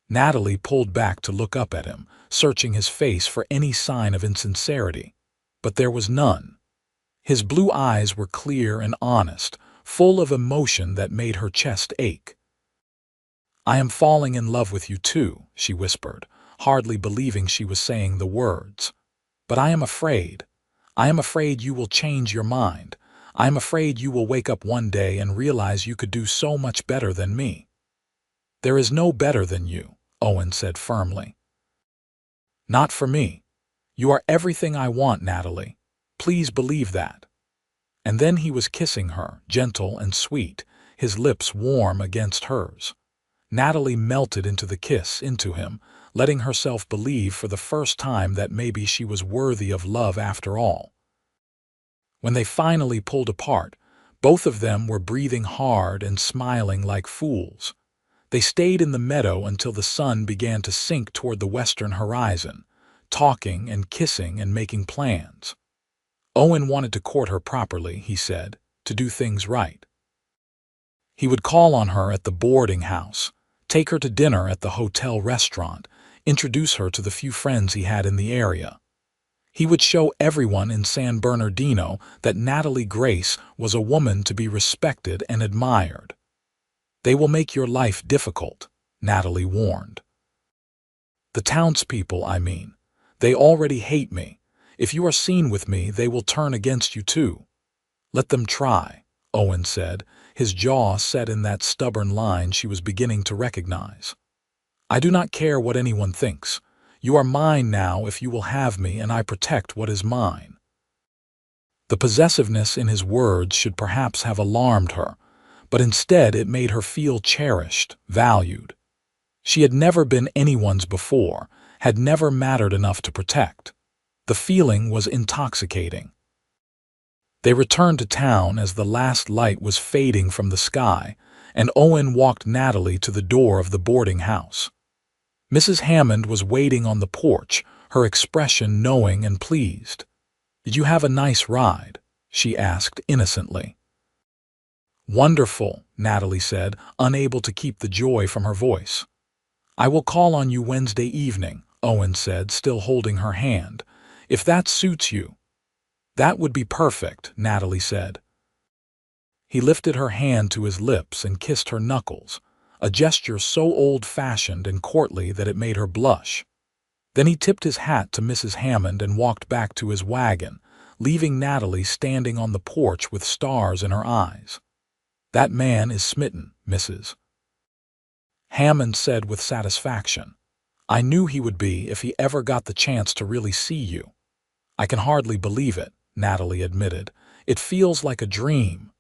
Natalie pulled back to look up at him, searching his face for any sign of insincerity. But there was none. His blue eyes were clear and honest, full of emotion that made her chest ache. "I am falling in love with you too," she whispered, hardly believing she was saying the words. "But I am afraid. I am afraid you will change your mind. I am afraid you will wake up one day and realize you could do so much better than me." "There is no better than you," Owen said firmly. "Not for me. You are everything I want, Natalie. Please believe that." And then he was kissing her, gentle and sweet, his lips warm against hers. Natalie melted into the kiss, into him, letting herself believe for the first time that maybe she was worthy of love after all. When they finally pulled apart, both of them were breathing hard and smiling like fools. They stayed in the meadow until the sun began to sink toward the western horizon, talking and kissing and making plans. Owen wanted to court her properly, he said, to do things right. He would call on her at the boarding house, take her to dinner at the hotel restaurant, introduce her to the few friends he had in the area. He would show everyone in San Bernardino that Natalie Grace was a woman to be respected and admired. "They will make your life difficult," Natalie warned. "The townspeople, I mean. They already hate me. If you are seen with me, they will turn against you too." "Let them try," Owen said, his jaw set in that stubborn line she was beginning to recognize. "I do not care what anyone thinks. You are mine now if you will have me, and I protect what is mine." The possessiveness in his words should perhaps have alarmed her, but instead it made her feel cherished, valued. She had never been anyone's before, had never mattered enough to protect. The feeling was intoxicating. They returned to town as the last light was fading from the sky, and Owen walked Natalie to the door of the boarding house. Mrs. Hammond was waiting on the porch, her expression knowing and pleased. "Did you have a nice ride?" she asked innocently. "Wonderful," Natalie said, unable to keep the joy from her voice. "I will call on you Wednesday evening," Owen said, still holding her hand. "If that suits you." "That would be perfect," Natalie said. He lifted her hand to his lips and kissed her knuckles, a gesture so old-fashioned and courtly that it made her blush. Then he tipped his hat to Mrs. Hammond and walked back to his wagon, leaving Natalie standing on the porch with stars in her eyes. "That man is smitten, Mrs. Hammond said with satisfaction. "I knew he would be if he ever got the chance to really see you." "I can hardly believe it," Natalie admitted. "It feels like a dream."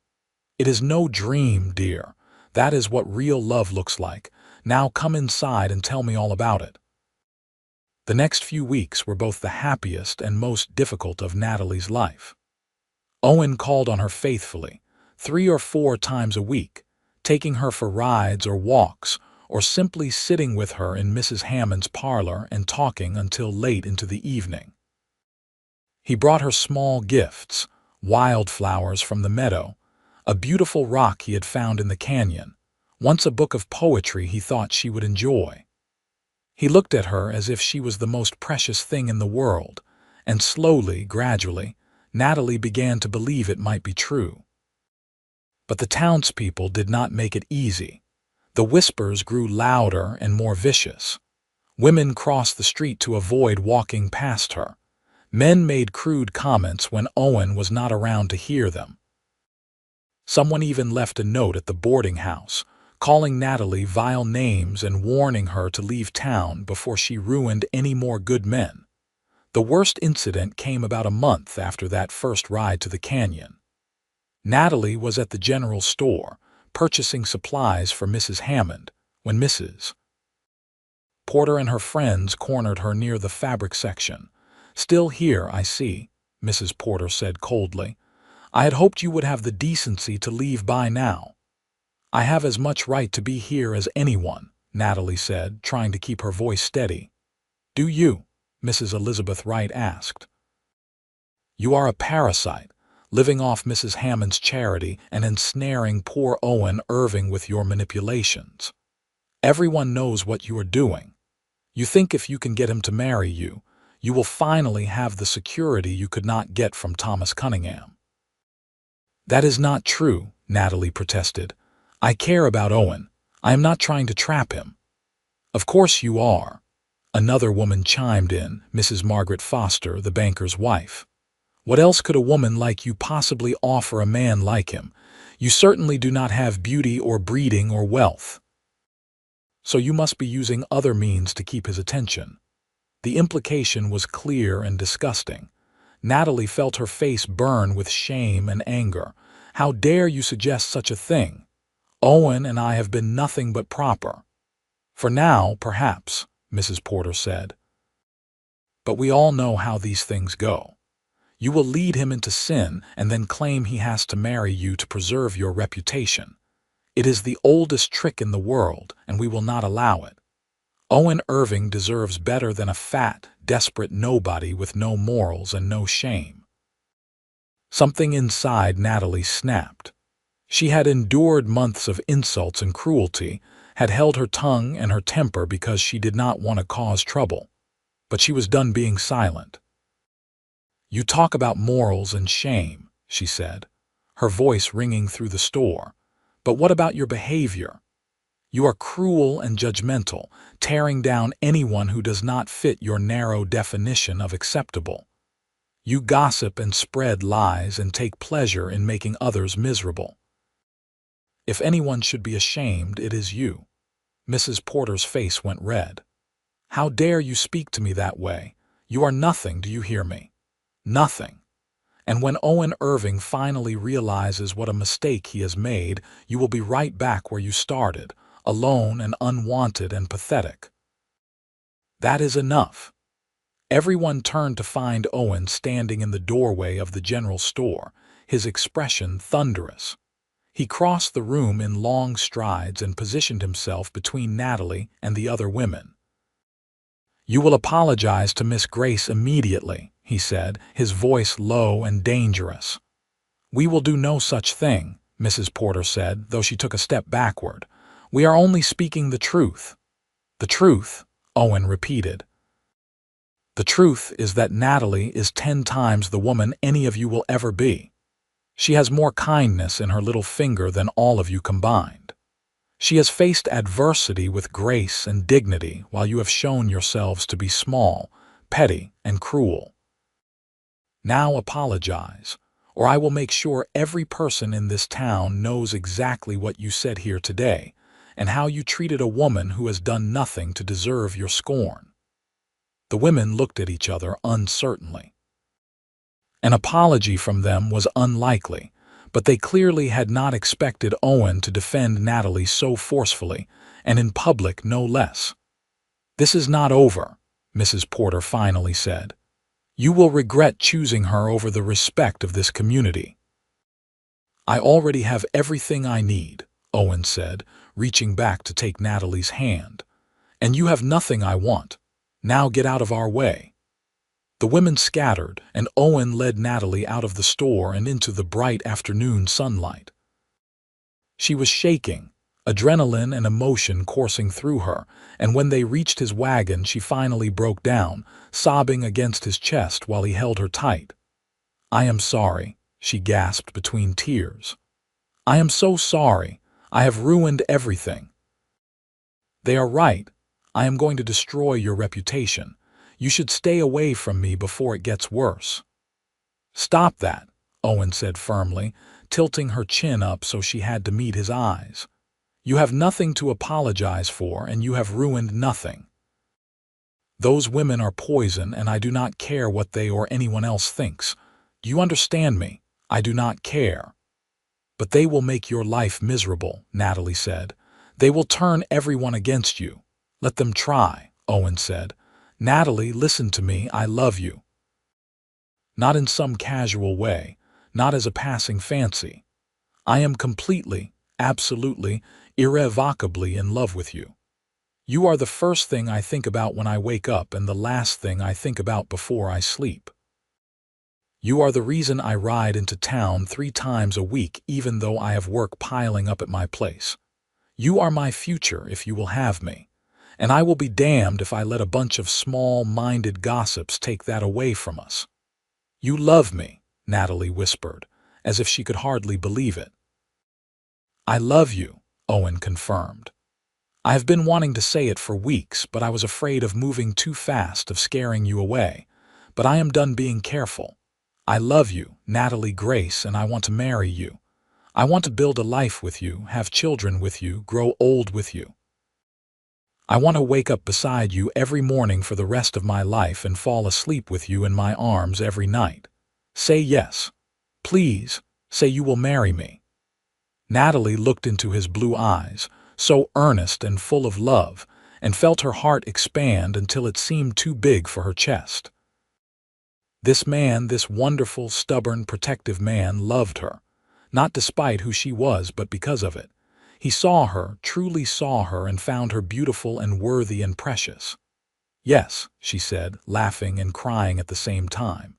"It is no dream, dear. That is what real love looks like. Now come inside and tell me all about it." The next few weeks were both the happiest and most difficult of Natalie's life. Owen called on her faithfully, 3 or 4 times a week, taking her for rides or walks, or simply sitting with her in Mrs. Hammond's parlor and talking until late into the evening. He brought her small gifts, wildflowers from the meadow, a beautiful rock he had found in the canyon, once a book of poetry he thought she would enjoy. He looked at her as if she was the most precious thing in the world, and slowly, gradually, Natalie began to believe it might be true. But the townspeople did not make it easy. The whispers grew louder and more vicious. Women crossed the street to avoid walking past her. Men made crude comments when Owen was not around to hear them. Someone even left a note at the boarding house, calling Natalie vile names and warning her to leave town before she ruined any more good men. The worst incident came about a month after that first ride to the canyon. Natalie was at the general store, purchasing supplies for Mrs. Hammond, when Mrs. Porter and her friends cornered her near the fabric section. "Still here, I see," Mrs. Porter said coldly. "I had hoped you would have the decency to leave by now." "I have as much right to be here as anyone," Natalie said, trying to keep her voice steady. "Do you?" Mrs. Elizabeth Wright asked. "You are a parasite, living off Mrs. Hammond's charity and ensnaring poor Owen Irving with your manipulations. Everyone knows what you are doing. You think if you can get him to marry you, you will finally have the security you could not get from Thomas Cunningham." "That is not true," Natalie protested. "I care about Owen. I am not trying to trap him." "Of course you are," another woman chimed in, Mrs. Margaret Foster, the banker's wife. "What else could a woman like you possibly offer a man like him? You certainly do not have beauty or breeding or wealth. So you must be using other means to keep his attention." The implication was clear and disgusting. Natalie felt her face burn with shame and anger. "How dare you suggest such a thing? Owen and I have been nothing but proper." "For now, perhaps," Mrs. Porter said. "But we all know how these things go. You will lead him into sin and then claim he has to marry you to preserve your reputation. It is the oldest trick in the world, and we will not allow it. Owen Irving deserves better than a fat, desperate nobody with no morals and no shame." Something inside Natalie snapped. She had endured months of insults and cruelty, had held her tongue and her temper because she did not want to cause trouble. But she was done being silent. "You talk about morals and shame," she said, her voice ringing through the store. "But what about your behavior? You are cruel and judgmental, tearing down anyone who does not fit your narrow definition of acceptable. You gossip and spread lies and take pleasure in making others miserable. If anyone should be ashamed, it is you." Mrs. Porter's face went red. "How dare you speak to me that way? You are nothing, do you hear me? Nothing. And when Owen Irving finally realizes what a mistake he has made, you will be right back where you started, alone and unwanted and pathetic." That is enough. Everyone turned to find Owen standing in the doorway of the general store, his expression thunderous. He crossed the room in long strides and positioned himself between Natalie and the other women. "You will apologize to Miss Grace immediately," he said, his voice low and dangerous. "We will do no such thing," Mrs. Porter said, though she took a step backward. "We are only speaking the truth." "The truth," Owen repeated. "The truth is that Natalie is 10 times the woman any of you will ever be. She has more kindness in her little finger than all of you combined. She has faced adversity with grace and dignity while you have shown yourselves to be small, petty, and cruel. Now apologize, or I will make sure every person in this town knows exactly what you said here today and how you treated a woman who has done nothing to deserve your scorn." The women looked at each other uncertainly. An apology from them was unlikely, but they clearly had not expected Owen to defend Natalie so forcefully, and in public no less. "This is not over," Mrs. Porter finally said. "You will regret choosing her over the respect of this community." "I already have everything I need," Owen said, reaching back to take Natalie's hand. "And you have nothing I want. Now get out of our way." The women scattered, and Owen led Natalie out of the store and into the bright afternoon sunlight. She was shaking, adrenaline and emotion coursing through her, and when they reached his wagon she finally broke down, sobbing against his chest while he held her tight. "I am sorry," she gasped between tears. "I am so sorry. I have ruined everything." "They are right. I am going to destroy your reputation. You should stay away from me before it gets worse." "Stop that," Owen said firmly, tilting her chin up so she had to meet his eyes. "You have nothing to apologize for, and you have ruined nothing." Those women are poison, and I do not care what they or anyone else thinks. Do you understand me? I do not care. But they will make your life miserable, Natalie said. They will turn everyone against you. Let them try, Owen said. Natalie, listen to me, I love you. Not in some casual way, not as a passing fancy. I am completely, absolutely, irrevocably in love with you. You are the first thing I think about when I wake up and the last thing I think about before I sleep. You are the reason I ride into town 3 times a week even though I have work piling up at my place. You are my future if you will have me, and I will be damned if I let a bunch of small-minded gossips take that away from us. You love me, Natalie whispered, as if she could hardly believe it. I love you, Owen confirmed. I have been wanting to say it for weeks, but I was afraid of moving too fast, of scaring you away. But I am done being careful. I love you, Natalie Grace, and I want to marry you. I want to build a life with you, have children with you, grow old with you. I want to wake up beside you every morning for the rest of my life and fall asleep with you in my arms every night. Say yes. Please, say you will marry me. Natalie looked into his blue eyes, so earnest and full of love, and felt her heart expand until it seemed too big for her chest. This man, this wonderful, stubborn, protective man, loved her, not despite who she was, but because of it. He saw her, truly saw her, and found her beautiful and worthy and precious. Yes, she said, laughing and crying at the same time.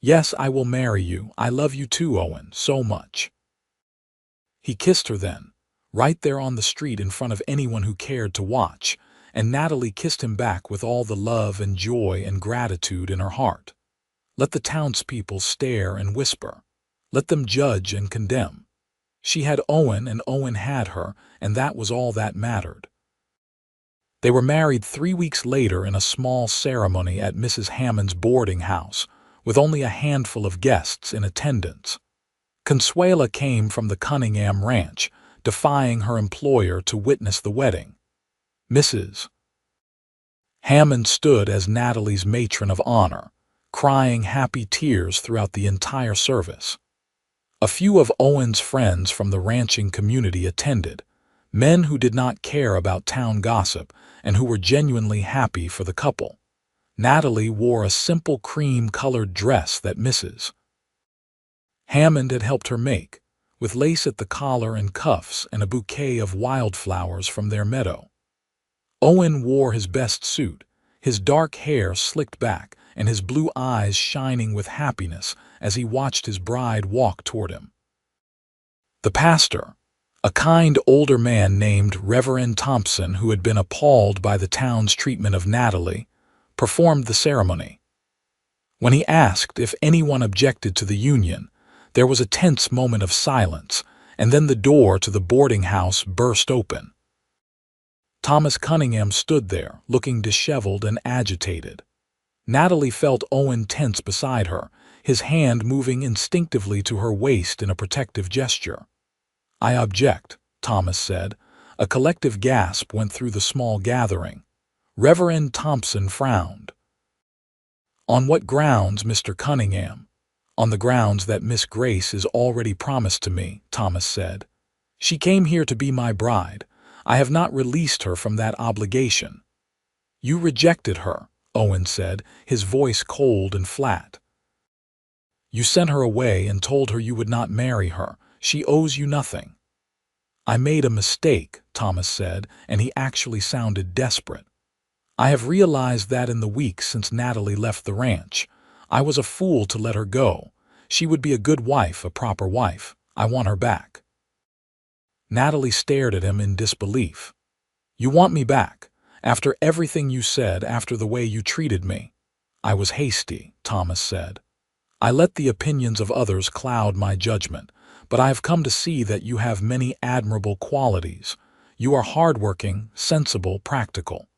Yes, I will marry you. I love you too, Owen, so much. He kissed her then, right there on the street in front of anyone who cared to watch, and Natalie kissed him back with all the love and joy and gratitude in her heart. Let the townspeople stare and whisper. Let them judge and condemn. She had Owen and Owen had her, and that was all that mattered. They were married 3 weeks later in a small ceremony at Mrs. Hammond's boarding house, with only a handful of guests in attendance. Consuela came from the Cunningham ranch, defying her employer to witness the wedding. Mrs. Hammond stood as Natalie's matron of honor, crying happy tears throughout the entire service. A few of Owen's friends from the ranching community attended, men who did not care about town gossip and who were genuinely happy for the couple. Natalie wore a simple cream-colored dress that Mrs. Hammond had helped her make, with lace at the collar and cuffs and a bouquet of wildflowers from their meadow. Owen wore his best suit, his dark hair slicked back and his blue eyes shining with happiness as he watched his bride walk toward him. The pastor, a kind older man named Reverend Thompson, who had been appalled by the town's treatment of Natalie, performed the ceremony. When he asked if anyone objected to the union, there was a tense moment of silence, and then the door to the boarding house burst open. Thomas Cunningham stood there, looking disheveled and agitated. Natalie felt Owen tense beside her, his hand moving instinctively to her waist in a protective gesture. "I object," Thomas said. A collective gasp went through the small gathering. Reverend Thompson frowned. "On what grounds, Mr. Cunningham?" "On the grounds that Miss Grace is already promised to me," Thomas said. "She came here to be my bride. I have not released her from that obligation." "You rejected her," Owen said, his voice cold and flat. "You sent her away and told her you would not marry her. She owes you nothing." "I made a mistake," Thomas said, and he actually sounded desperate. "I have realized that in the weeks since Natalie left the ranch. I was a fool to let her go. She would be a good wife, a proper wife. I want her back." Natalie stared at him in disbelief. "You want me back? After everything you said, after the way you treated me?" "I was hasty," Thomas said. "I let the opinions of others cloud my judgment, but I have come to see that you have many admirable qualities. You are hardworking, sensible, practical.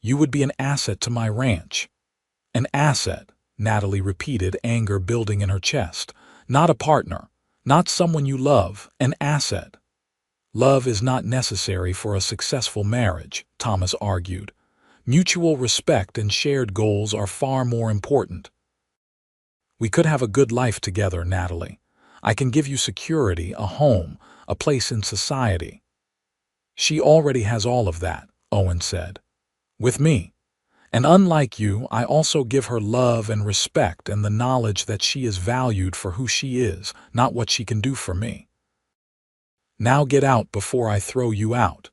You would be an asset to my ranch." "An asset," Natalie repeated, anger building in her chest. "Not a partner, not someone you love, an asset." "Love is not necessary for a successful marriage," Thomas argued. Mutual respect and shared goals are far more important. We could have a good life together, Natalie. I can give you security, a home, a place in society. She already has all of that, Owen said. With me. And unlike you, I also give her love and respect and the knowledge that she is valued for who she is, not what she can do for me. Now get out before I throw you out.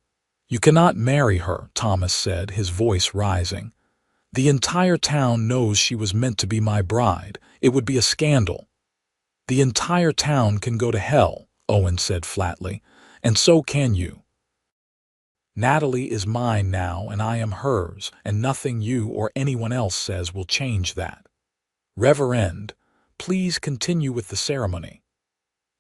You cannot marry her, Thomas said, his voice rising. The entire town knows she was meant to be my bride. It would be a scandal. The entire town can go to hell, Owen said flatly, and so can you. Natalie is mine now, and I am hers, and nothing you or anyone else says will change that. Reverend, please continue with the ceremony.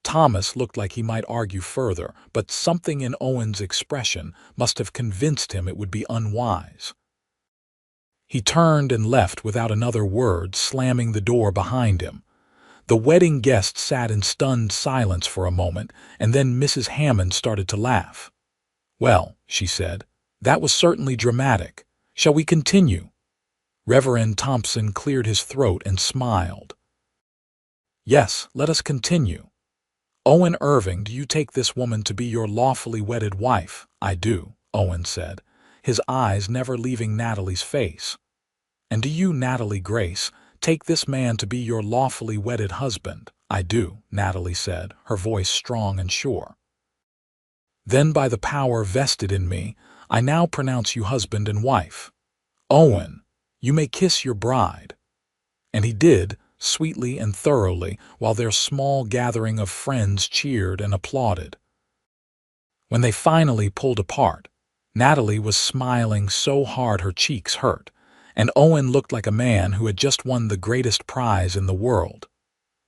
Thomas looked like he might argue further, but something in Owen's expression must have convinced him it would be unwise. He turned and left without another word, slamming the door behind him. The wedding guests sat in stunned silence for a moment, and then Mrs. Hammond started to laugh. Well, she said, that was certainly dramatic. Shall we continue? Reverend Thompson cleared his throat and smiled. Yes, let us continue. Owen Irving, do you take this woman to be your lawfully wedded wife? I do, Owen said, his eyes never leaving Natalie's face. And do you, Natalie Grace, take this man to be your lawfully wedded husband? I do, Natalie said, her voice strong and sure. Then by the power vested in me, I now pronounce you husband and wife. Owen, you may kiss your bride. And he did, sweetly and thoroughly, while their small gathering of friends cheered and applauded. When they finally pulled apart, Natalie was smiling so hard her cheeks hurt, and Owen looked like a man who had just won the greatest prize in the world.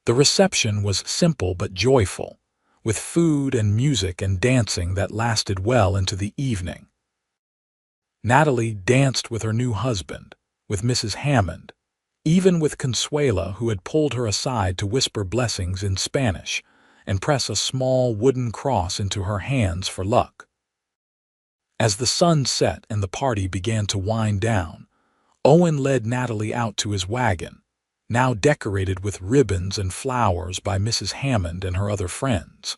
The reception was simple but joyful, with food and music and dancing that lasted well into the evening. Natalie danced with her new husband, with Mrs. Hammond, even with Consuela, who had pulled her aside to whisper blessings in Spanish and press a small wooden cross into her hands for luck. As the sun set and the party began to wind down, Owen led Natalie out to his wagon, now decorated with ribbons and flowers by Mrs. Hammond and her other friends.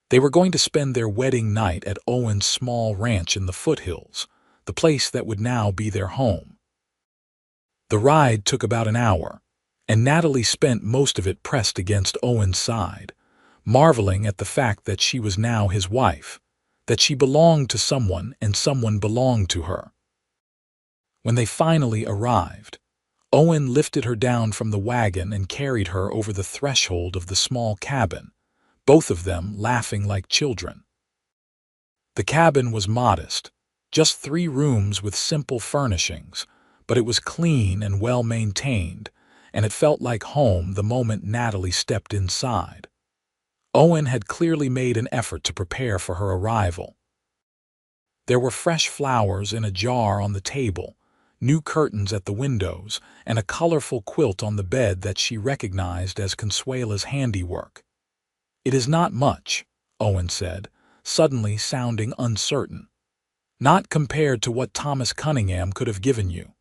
They were going to spend their wedding night at Owen's small ranch in the foothills, the place that would now be their home. The ride took about an hour, and Natalie spent most of it pressed against Owen's side, marveling at the fact that she was now his wife, that she belonged to someone and someone belonged to her. When they finally arrived, Owen lifted her down from the wagon and carried her over the threshold of the small cabin, both of them laughing like children. The cabin was modest, just 3 rooms with simple furnishings, but it was clean and well-maintained, and it felt like home the moment Natalie stepped inside. Owen had clearly made an effort to prepare for her arrival. There were fresh flowers in a jar on the table, new curtains at the windows, and a colorful quilt on the bed that she recognized as Consuela's handiwork. It is not much, Owen said, suddenly sounding uncertain. Not compared to what Thomas Cunningham could have given you.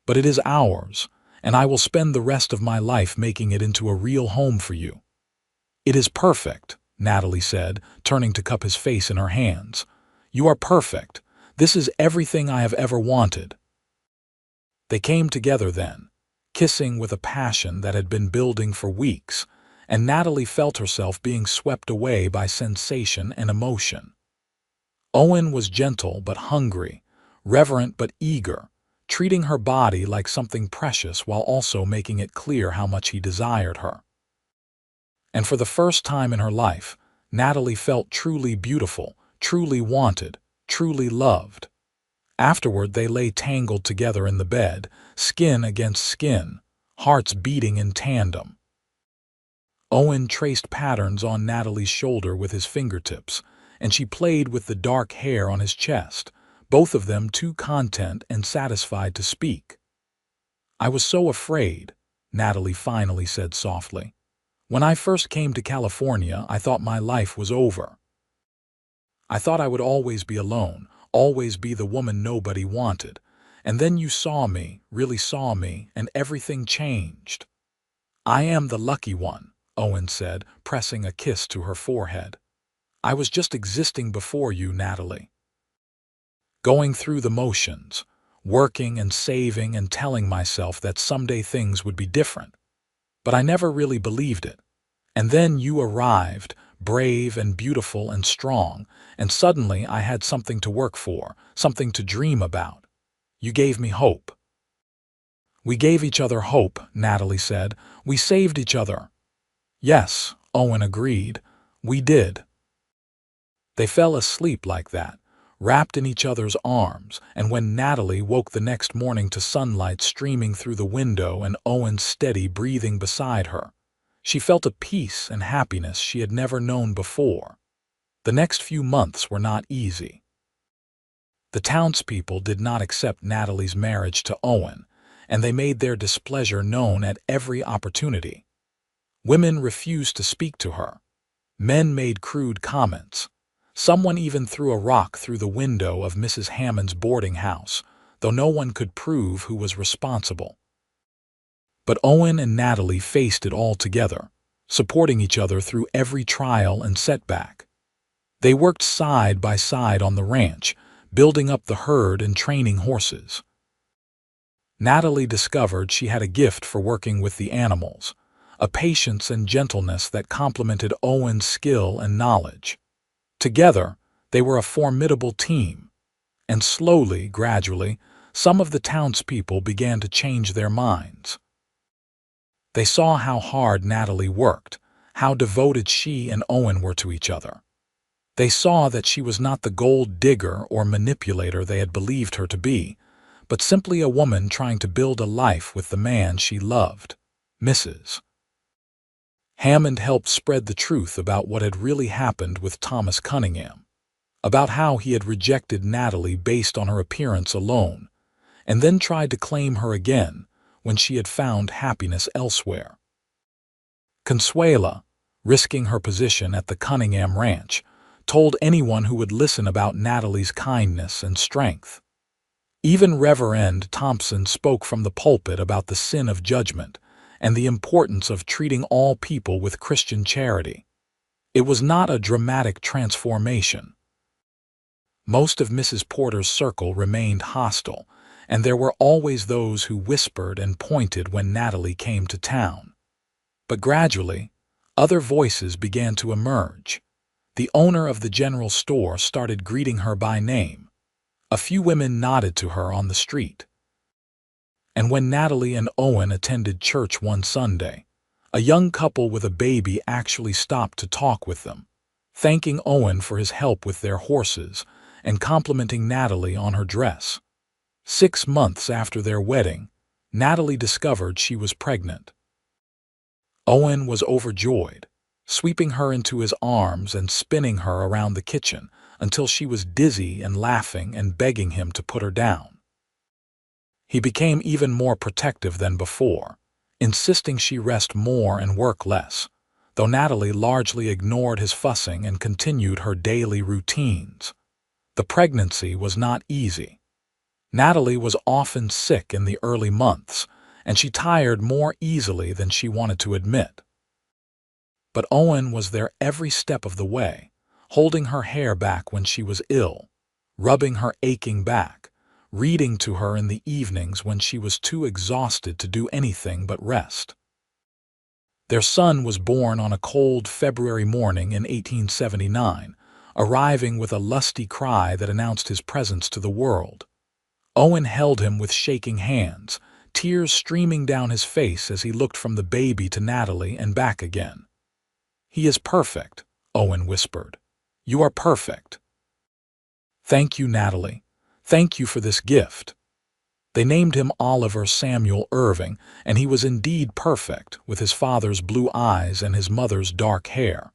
But it is ours, and I will spend the rest of my life making it into a real home for you. It is perfect, Natalie said, turning to cup his face in her hands. You are perfect. This is everything I have ever wanted. They came together then, kissing with a passion that had been building for weeks, and Natalie felt herself being swept away by sensation and emotion. Owen was gentle but hungry, reverent but eager, treating her body like something precious while also making it clear how much he desired her. And for the first time in her life, Natalie felt truly beautiful, truly wanted, truly loved. Afterward, they lay tangled together in the bed, skin against skin, hearts beating in tandem. Owen traced patterns on Natalie's shoulder with his fingertips, and she played with the dark hair on his chest, both of them too content and satisfied to speak. I was so afraid, Natalie finally said softly. When I first came to California, I thought my life was over. I thought I would always be alone, always be the woman nobody wanted. And then you saw me, really saw me, and everything changed." "I am the lucky one," Owen said, pressing a kiss to her forehead. "I was just existing before you, Natalie. Going through the motions, working and saving and telling myself that someday things would be different. But I never really believed it. And then you arrived, brave and beautiful and strong, and suddenly I had something to work for, something to dream about. You gave me hope." "We gave each other hope," Natalie said. "We saved each other." "Yes," Owen agreed. "We did." They fell asleep like that, wrapped in each other's arms, and when Natalie woke the next morning to sunlight streaming through the window and Owen's steady breathing beside her, she felt a peace and happiness she had never known before. The next few months were not easy. The townspeople did not accept Natalie's marriage to Owen, and they made their displeasure known at every opportunity. Women refused to speak to her. Men made crude comments. Someone even threw a rock through the window of Mrs. Hammond's boarding house, though no one could prove who was responsible. But Owen and Natalie faced it all together, supporting each other through every trial and setback. They worked side by side on the ranch, building up the herd and training horses. Natalie discovered she had a gift for working with the animals, a patience and gentleness that complemented Owen's skill and knowledge. Together, they were a formidable team, and slowly, gradually, some of the townspeople began to change their minds. They saw how hard Natalie worked, how devoted she and Owen were to each other. They saw that she was not the gold digger or manipulator they had believed her to be, but simply a woman trying to build a life with the man she loved, Mrs. Hammond helped spread the truth about what had really happened with Thomas Cunningham, about how he had rejected Natalie based on her appearance alone, and then tried to claim her again when she had found happiness elsewhere. Consuela, risking her position at the Cunningham Ranch, told anyone who would listen about Natalie's kindness and strength. Even Reverend Thompson spoke from the pulpit about the sin of judgment and the importance of treating all people with Christian charity. It was not a dramatic transformation. Most of Mrs. Porter's circle remained hostile, and there were always those who whispered and pointed when Natalie came to town. But gradually, other voices began to emerge. The owner of the general store started greeting her by name. A few women nodded to her on the street. And when Natalie and Owen attended church one Sunday, a young couple with a baby actually stopped to talk with them, thanking Owen for his help with their horses and complimenting Natalie on her dress. 6 months after their wedding, Natalie discovered she was pregnant. Owen was overjoyed, sweeping her into his arms and spinning her around the kitchen until she was dizzy and laughing and begging him to put her down. He became even more protective than before, insisting she rest more and work less, though Natalie largely ignored his fussing and continued her daily routines. The pregnancy was not easy. Natalie was often sick in the early months, and she tired more easily than she wanted to admit. But Owen was there every step of the way, holding her hair back when she was ill, rubbing her aching back, reading to her in the evenings when she was too exhausted to do anything but rest. Their son was born on a cold February morning in 1879, arriving with a lusty cry that announced his presence to the world. Owen held him with shaking hands, tears streaming down his face as he looked from the baby to Natalie and back again. "He is perfect," Owen whispered. "You are perfect." "Thank you, Natalie. Thank you for this gift." They named him Oliver Samuel Irving, and he was indeed perfect, with his father's blue eyes and his mother's dark hair.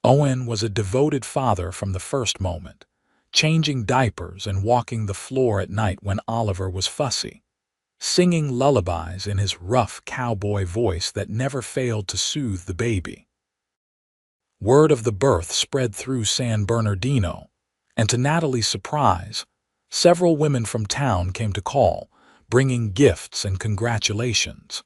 Owen was a devoted father from the first moment, changing diapers and walking the floor at night when Oliver was fussy, singing lullabies in his rough cowboy voice that never failed to soothe the baby. Word of the birth spread through San Bernardino, And to Natalie's surprise, several women from town came to call, bringing gifts and congratulations.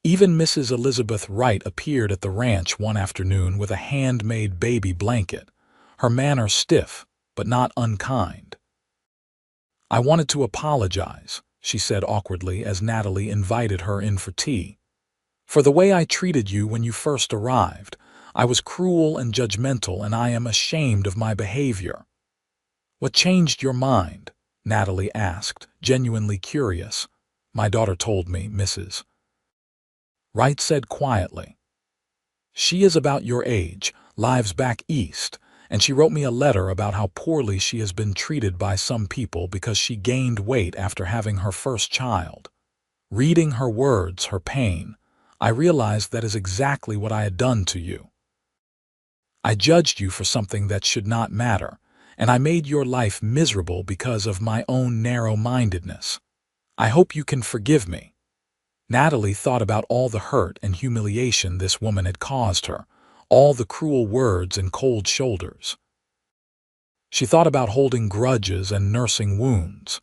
Even Mrs. Elizabeth Wright appeared at the ranch one afternoon with a handmade baby blanket, her manner stiff but not unkind. "I wanted to apologize," she said awkwardly as Natalie invited her in for tea. "For the way I treated you when you first arrived. I was cruel and judgmental, and I am ashamed of my behavior." "What changed your mind?" Natalie asked, genuinely curious. "My daughter told me, Mrs. Wright said quietly. She is about your age, lives back east, and she wrote me a letter about how poorly she has been treated by some people because she gained weight after having her first child." Reading her words, her pain, I realized that is exactly what I had done to you. I judged you for something that should not matter, and I made your life miserable because of my own narrow-mindedness. I hope you can forgive me. Natalie thought about all the hurt and humiliation this woman had caused her, all the cruel words and cold shoulders. She thought about holding grudges and nursing wounds.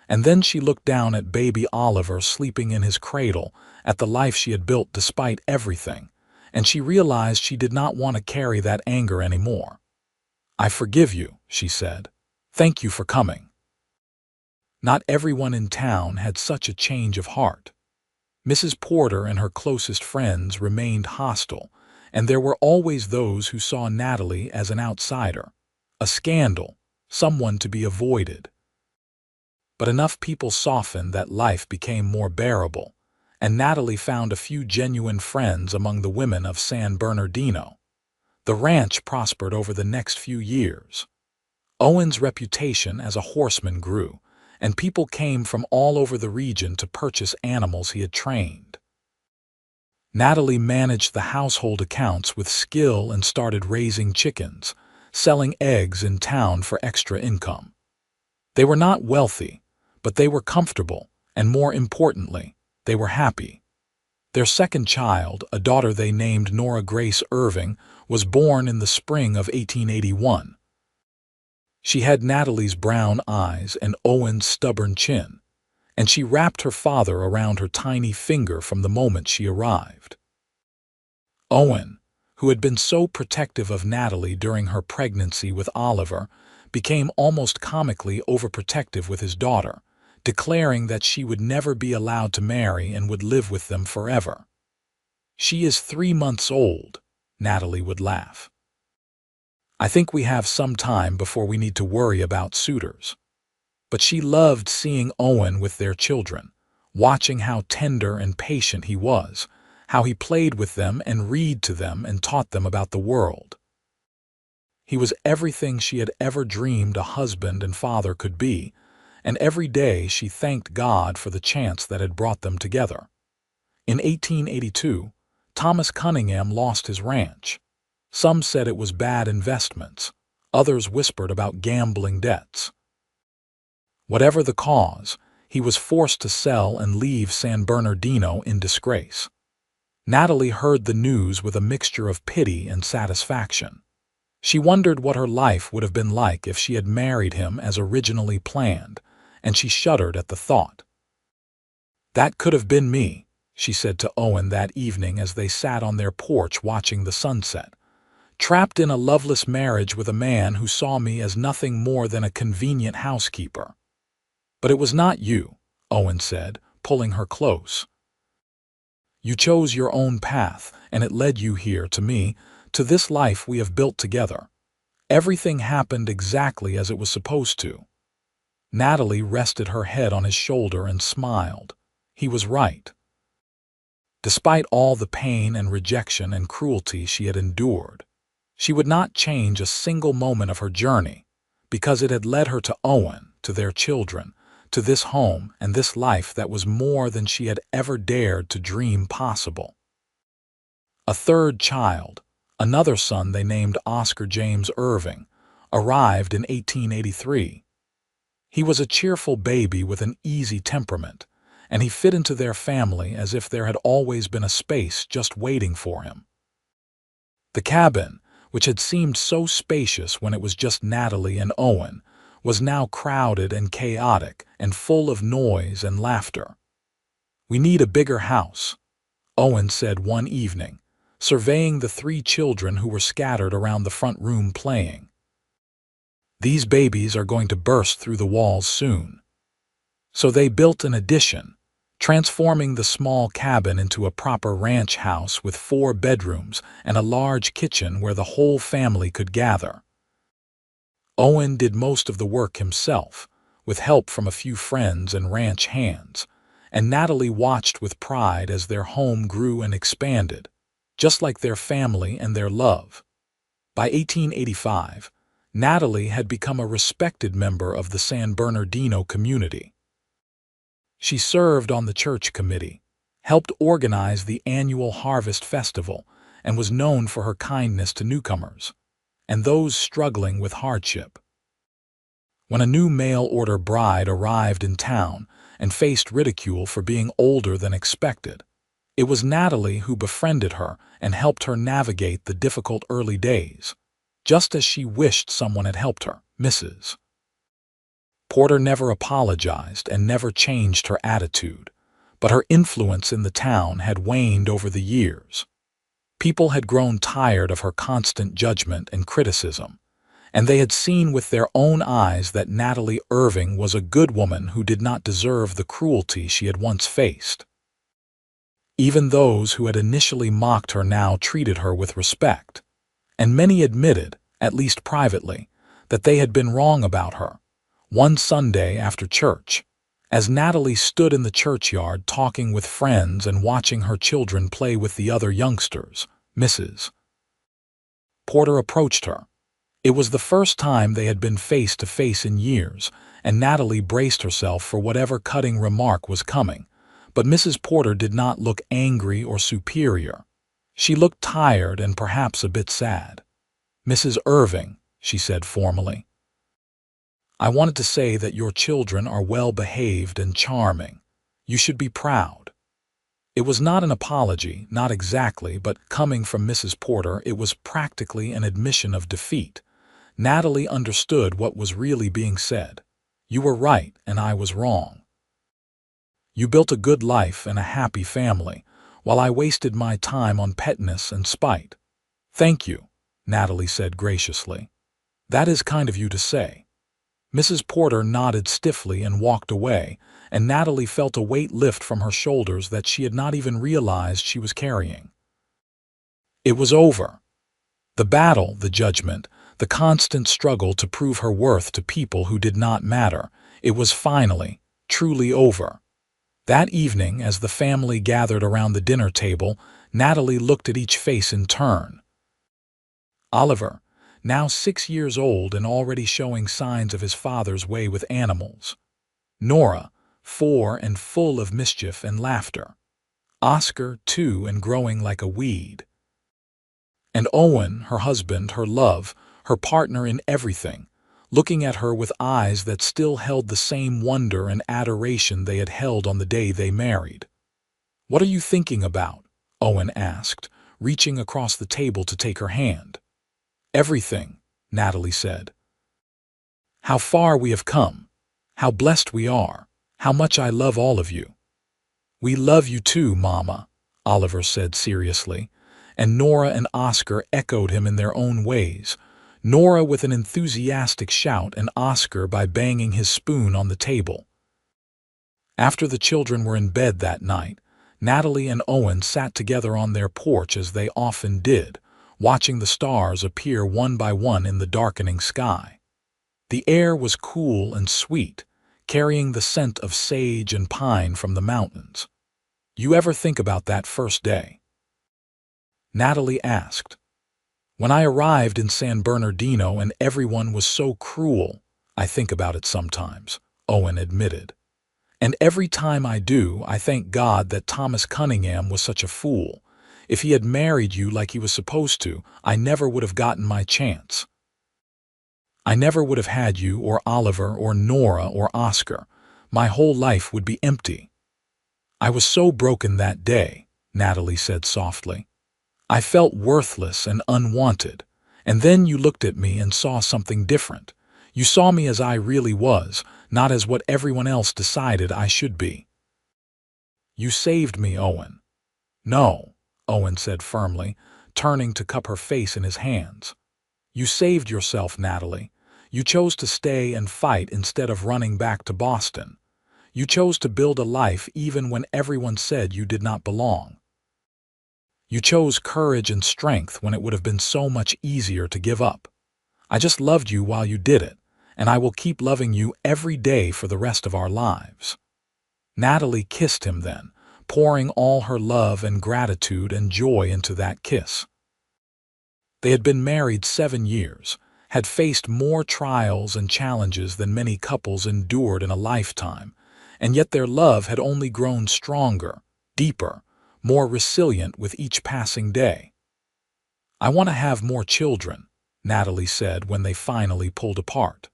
And then she looked down at baby Oliver sleeping in his cradle, at the life she had built despite everything, and she realized she did not want to carry that anger anymore. "I forgive you," she said. "Thank you for coming." Not everyone in town had such a change of heart. Mrs. Porter and her closest friends remained hostile, and there were always those who saw Natalie as an outsider, a scandal, someone to be avoided. But enough people softened that life became more bearable, and Natalie found a few genuine friends among the women of San Bernardino. The ranch prospered over the next few years. Owen's reputation as a horseman grew, and people came from all over the region to purchase animals he had trained. Natalie managed the household accounts with skill and started raising chickens, selling eggs in town for extra income. They were not wealthy, but they were comfortable, and more importantly, they were happy. Their second child, a daughter they named Nora Grace Irving, was born in the spring of 1881. She had Natalie's brown eyes and Owen's stubborn chin, and she wrapped her father around her tiny finger from the moment she arrived. Owen, who had been so protective of Natalie during her pregnancy with Oliver, became almost comically overprotective with his daughter, declaring that she would never be allowed to marry and would live with them forever. "She is 3 months old," Natalie would laugh. "I think we have some time before we need to worry about suitors." But she loved seeing Owen with their children, watching how tender and patient he was, how he played with them and read to them and taught them about the world. He was everything she had ever dreamed a husband and father could be, and every day she thanked God for the chance that had brought them together. In 1882, Thomas Cunningham lost his ranch. Some said it was bad investments. Others whispered about gambling debts. Whatever the cause, he was forced to sell and leave San Bernardino in disgrace. Natalie heard the news with a mixture of pity and satisfaction. She wondered what her life would have been like if she had married him as originally planned, and she shuddered at the thought. "That could have been me," she said to Owen that evening as they sat on their porch watching the sunset. "Trapped in a loveless marriage with a man who saw me as nothing more than a convenient housekeeper." "But it was not you," Owen said, pulling her close. "You chose your own path, and it led you here, to me, to this life we have built together. Everything happened exactly as it was supposed to." Natalie rested her head on his shoulder and smiled. He was right. Despite all the pain and rejection and cruelty she had endured, she would not change a single moment of her journey, because it had led her to Owen, to their children, to this home and this life that was more than she had ever dared to dream possible. A third child, another son they named Oscar James Irving, arrived in 1883. He was a cheerful baby with an easy temperament, and he fit into their family as if there had always been a space just waiting for him. The cabin, which had seemed so spacious when it was just Natalie and Owen, was now crowded and chaotic and full of noise and laughter. "We need a bigger house," Owen said one evening, surveying the 3 children who were scattered around the front room playing. "These babies are going to burst through the walls soon." So they built an addition, transforming the small cabin into a proper ranch house with 4 bedrooms and a large kitchen where the whole family could gather. Owen did most of the work himself, with help from a few friends and ranch hands, and Natalie watched with pride as their home grew and expanded, just like their family and their love. By 1885, Natalie had become a respected member of the San Bernardino community. She served on the church committee, helped organize the annual Harvest Festival, and was known for her kindness to newcomers and those struggling with hardship. When a new mail-order bride arrived in town and faced ridicule for being older than expected, it was Natalie who befriended her and helped her navigate the difficult early days, just as she wished someone had helped her. Mrs. Porter never apologized and never changed her attitude, but her influence in the town had waned over the years. People had grown tired of her constant judgment and criticism, and they had seen with their own eyes that Natalie Irving was a good woman who did not deserve the cruelty she had once faced. Even those who had initially mocked her now treated her with respect, and many admitted, at least privately, that they had been wrong about her. One Sunday after church, as Natalie stood in the churchyard talking with friends and watching her children play with the other youngsters, Mrs. Porter approached her. It was the first time they had been face to face in years, and Natalie braced herself for whatever cutting remark was coming. But Mrs. Porter did not look angry or superior. She looked tired and perhaps a bit sad. "Mrs. Irving," she said formally, "I wanted to say that your children are well-behaved and charming. You should be proud." It was not an apology, not exactly, but coming from Mrs. Porter, it was practically an admission of defeat. Natalie understood what was really being said. "You were right and I was wrong. You built a good life and a happy family, while I wasted my time on pettiness and spite." "Thank you," Natalie said graciously. "That is kind of you to say." Mrs. Porter nodded stiffly and walked away, and Natalie felt a weight lift from her shoulders that she had not even realized she was carrying. It was over. The battle, the judgment, the constant struggle to prove her worth to people who did not matter, it was finally, truly over. That evening, as the family gathered around the dinner table, Natalie looked at each face in turn. Oliver, now 6 years old and already showing signs of his father's way with animals. Nora, 4 and full of mischief and laughter. Oscar, 2 and growing like a weed. And Owen, her husband, her love, her partner in everything, looking at her with eyes that still held the same wonder and adoration they had held on the day they married. "What are you thinking about?" Owen asked, reaching across the table to take her hand. "Everything," Natalie said. "How far we have come. How blessed we are. How much I love all of you." "We love you too, Mama," Oliver said seriously, and Nora and Oscar echoed him in their own ways, Nora with an enthusiastic shout and Oscar by banging his spoon on the table. After the children were in bed that night, Natalie and Owen sat together on their porch as they often did, watching the stars appear one by one in the darkening sky. The air was cool and sweet, carrying the scent of sage and pine from the mountains. "You ever think about that first day?" Natalie asked. "When I arrived in San Bernardino and everyone was so cruel, I think about it sometimes," Owen admitted. "And every time I do, I thank God that Thomas Cunningham was such a fool. If he had married you like he was supposed to, I never would have gotten my chance. I never would have had you or Oliver or Nora or Oscar. My whole life would be empty." "I was so broken that day," Natalie said softly. "I felt worthless and unwanted, And then you looked at me and saw something different. You saw me as I really was, not as what everyone else decided I should be. You saved me, Owen." "No," Owen said firmly, turning to cup her face in his hands. "You saved yourself, Natalie. You chose to stay and fight instead of running back to Boston. You chose to build a life even when everyone said you did not belong. You chose courage and strength when it would have been so much easier to give up. I just loved you while you did it, and I will keep loving you every day for the rest of our lives." Natalie kissed him then, pouring all her love and gratitude and joy into that kiss. They had been married 7 years, had faced more trials and challenges than many couples endured in a lifetime, and yet their love had only grown stronger, deeper, more resilient with each passing day. "I want to have more children," Natalie said when they finally pulled apart.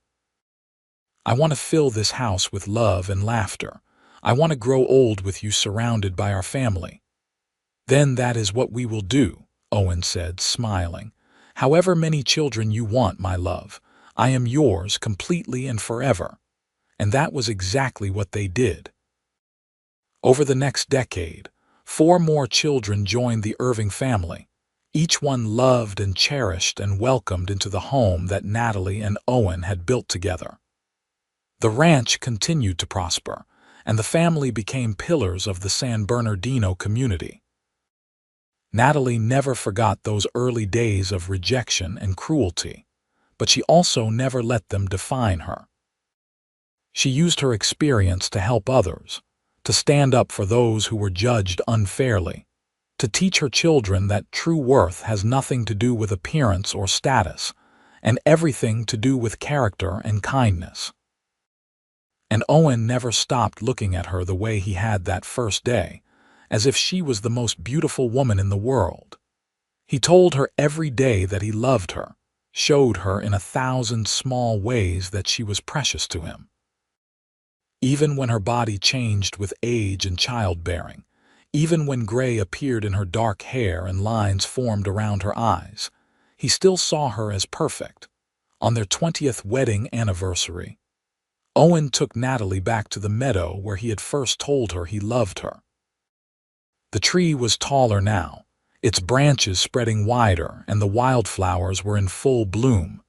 "I want to fill this house with love and laughter. I want to grow old with you surrounded by our family." "Then that is what we will do," Owen said, smiling. "However many children you want, my love, I am yours completely and forever." And that was exactly what they did. Over the next decade, 4 more children joined the Irving family, each one loved and cherished and welcomed into the home that Natalie and Owen had built together. The ranch continued to prosper, and the family became pillars of the San Bernardino community. Natalie never forgot those early days of rejection and cruelty, but she also never let them define her. She used her experience to help others, to stand up for those who were judged unfairly, to teach her children that true worth has nothing to do with appearance or status, and everything to do with character and kindness. And Owen never stopped looking at her the way he had that first day, as if she was the most beautiful woman in the world. He told her every day that he loved her, showed her in 1,000 small ways that she was precious to him. Even when her body changed with age and childbearing, even when gray appeared in her dark hair and lines formed around her eyes, he still saw her as perfect. On their 20th wedding anniversary, Owen took Natalie back to the meadow where he had first told her he loved her. The tree was taller now, its branches spreading wider, and the wildflowers were in full bloom.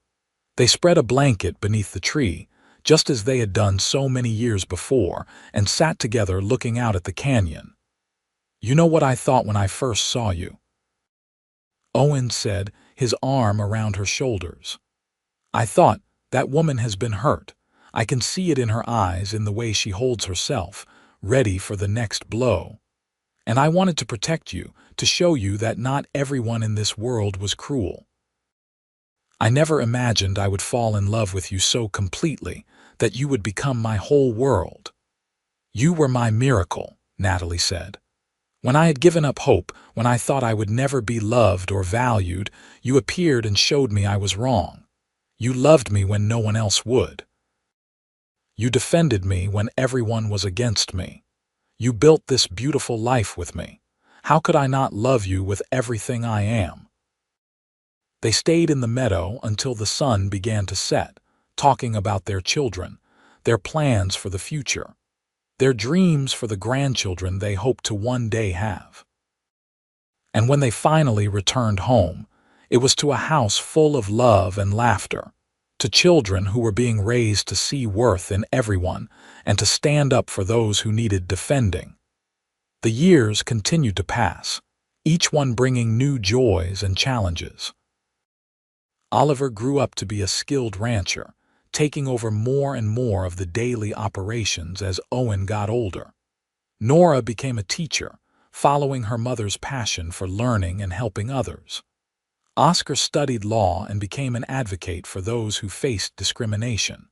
They spread a blanket beneath the tree, just as they had done so many years before, and sat together looking out at the canyon. "You know what I thought when I first saw you?" Owen said, his arm around her shoulders. "I thought, that woman has been hurt. I can see it in her eyes, in the way she holds herself, ready for the next blow. And I wanted to protect you, to show you that not everyone in this world was cruel. I never imagined I would fall in love with you so completely, that you would become my whole world." "You were my miracle," Natalie said. "When I had given up hope, when I thought I would never be loved or valued, you appeared and showed me I was wrong. You loved me when no one else would. You defended me when everyone was against me. You built this beautiful life with me. How could I not love you with everything I am?" They stayed in the meadow until the sun began to set, talking about their children, their plans for the future, their dreams for the grandchildren they hoped to one day have. And when they finally returned home, it was to a house full of love and laughter, to children who were being raised to see worth in everyone and to stand up for those who needed defending. The years continued to pass, each one bringing new joys and challenges. Oliver grew up to be a skilled rancher, taking over more and more of the daily operations as Owen got older. Nora became a teacher, following her mother's passion for learning and helping others. Oscar studied law and became an advocate for those who faced discrimination.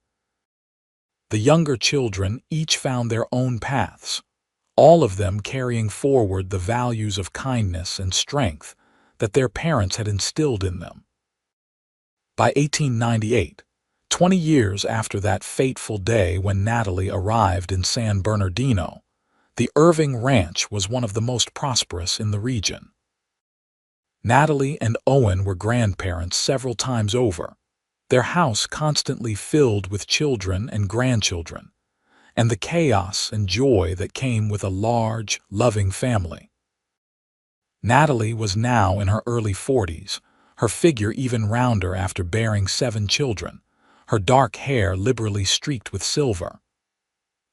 The younger children each found their own paths, all of them carrying forward the values of kindness and strength that their parents had instilled in them. By 1898, 20 years after that fateful day when Natalie arrived in San Bernardino, the Irving Ranch was one of the most prosperous in the region. Natalie and Owen were grandparents several times over, their house constantly filled with children and grandchildren, and the chaos and joy that came with a large, loving family. Natalie was now in her early 40s, her figure even rounder after bearing 7 children, her dark hair liberally streaked with silver.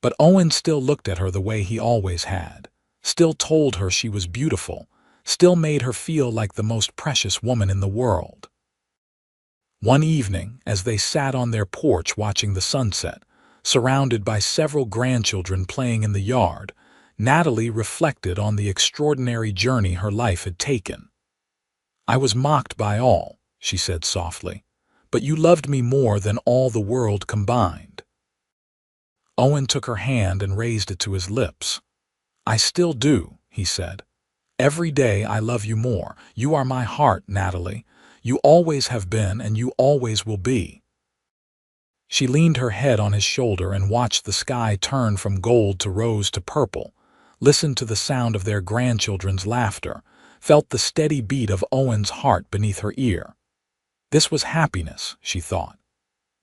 But Owen still looked at her the way he always had, still told her she was beautiful, still made her feel like the most precious woman in the world. One evening, as they sat on their porch watching the sunset, surrounded by several grandchildren playing in the yard, Natalie reflected on the extraordinary journey her life had taken. "I was mocked by all," she said softly, "but you loved me more than all the world combined." Owen took her hand and raised it to his lips. "I still do," he said. "Every day I love you more. You are my heart, Natalie. You always have been and you always will be." She leaned her head on his shoulder and watched the sky turn from gold to rose to purple, listened to the sound of their grandchildren's laughter, felt the steady beat of Owen's heart beneath her ear. This was happiness, she thought.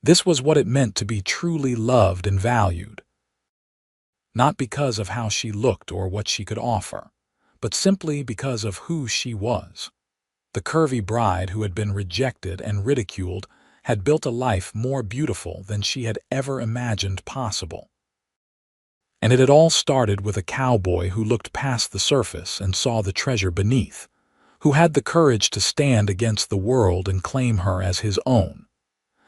This was what it meant to be truly loved and valued. Not because of how she looked or what she could offer, but simply because of who she was. The curvy bride who had been rejected and ridiculed had built a life more beautiful than she had ever imagined possible. And it had all started with a cowboy who looked past the surface and saw the treasure beneath, who had the courage to stand against the world and claim her as his own.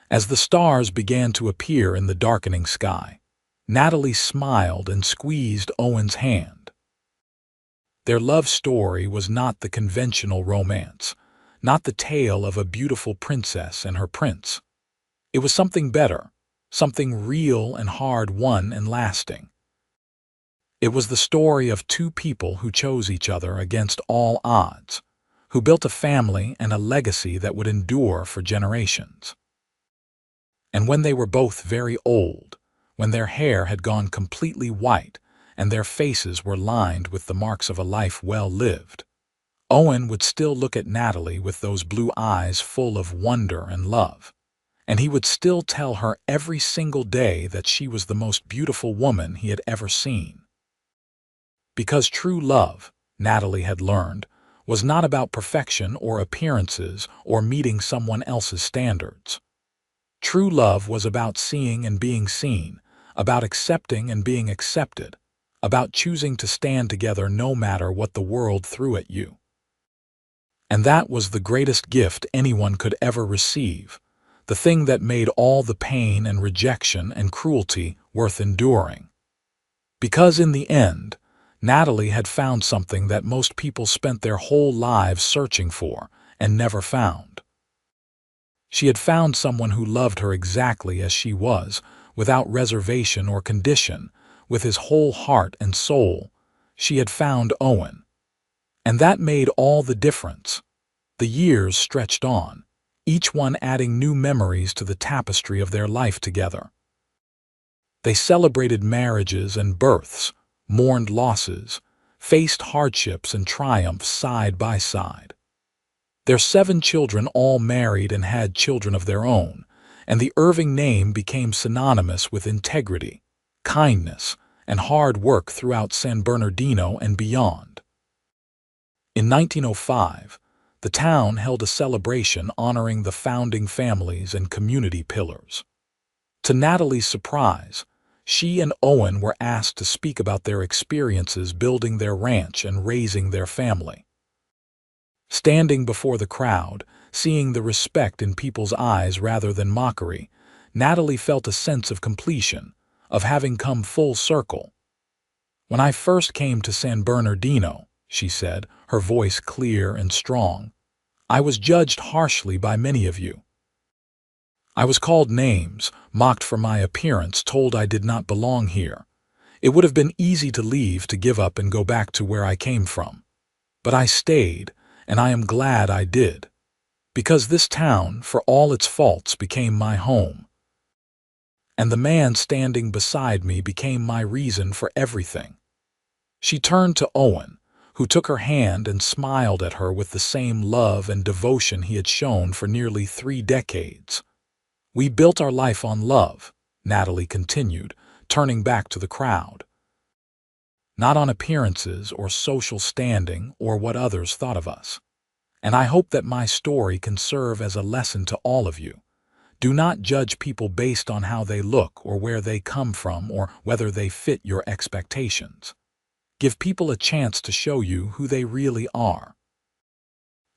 As the stars began to appear in the darkening sky, Natalie smiled and squeezed Owen's hand. Their love story was not the conventional romance, not the tale of a beautiful princess and her prince. It was something better, something real and hard-won and lasting. It was the story of 2 people who chose each other against all odds, who built a family and a legacy that would endure for generations. And when they were both very old, when their hair had gone completely white and their faces were lined with the marks of a life well lived, Owen would still look at Natalie with those blue eyes full of wonder and love, and he would still tell her every single day that she was the most beautiful woman he had ever seen. Because true love, Natalie had learned, was not about perfection or appearances or meeting someone else's standards. True love was about seeing and being seen, about accepting and being accepted, about choosing to stand together no matter what the world threw at you. And that was the greatest gift anyone could ever receive, the thing that made all the pain and rejection and cruelty worth enduring. Because in the end, Natalie had found something that most people spent their whole lives searching for and never found. She had found someone who loved her exactly as she was, without reservation or condition, with his whole heart and soul. She had found Owen. And that made all the difference. The years stretched on, each one adding new memories to the tapestry of their life together. They celebrated marriages and births, mourned losses, faced hardships and triumphs side by side. Their 7 children all married and had children of their own, and the Irving name became synonymous with integrity, kindness, and hard work throughout San Bernardino and beyond. In 1905, the town held a celebration honoring the founding families and community pillars. To Natalie's surprise, she and Owen were asked to speak about their experiences building their ranch and raising their family. Standing before the crowd, seeing the respect in people's eyes rather than mockery, Natalie felt a sense of completion, of having come full circle. "When I first came to San Bernardino," she said, her voice clear and strong, "I was judged harshly by many of you. I was called names, mocked for my appearance, told I did not belong here. It would have been easy to leave, to give up and go back to where I came from. But I stayed, and I am glad I did. Because this town, for all its faults, became my home. And the man standing beside me became my reason for everything." She turned to Owen, who took her hand and smiled at her with the same love and devotion he had shown for nearly 3 decades. "We built our life on love," Natalie continued, turning back to the crowd. "Not on appearances or social standing or what others thought of us. And I hope that my story can serve as a lesson to all of you. Do not judge people based on how they look or where they come from or whether they fit your expectations. Give people a chance to show you who they really are.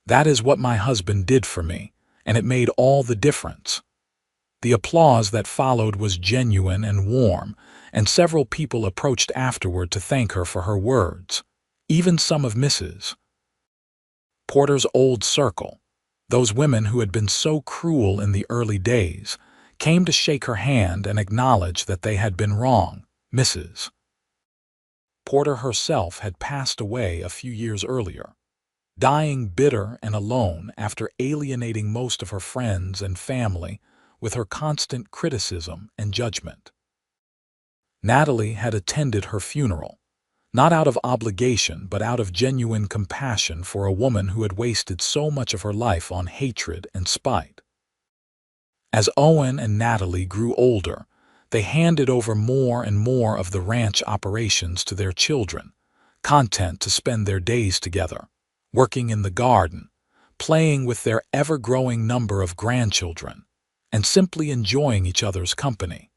That is what my husband did for me, and it made all the difference." The applause that followed was genuine and warm, and several people approached afterward to thank her for her words, even some of Mrs. Porter's old circle. Those women who had been so cruel in the early days came to shake her hand and acknowledge that they had been wrong. Mrs. Porter herself had passed away a few years earlier, dying bitter and alone after alienating most of her friends and family with her constant criticism and judgment. Natalie had attended her funeral, not out of obligation but out of genuine compassion for a woman who had wasted so much of her life on hatred and spite. As Owen and Natalie grew older, they handed over more and more of the ranch operations to their children, content to spend their days together, working in the garden, playing with their ever-growing number of grandchildren, and simply enjoying each other's company.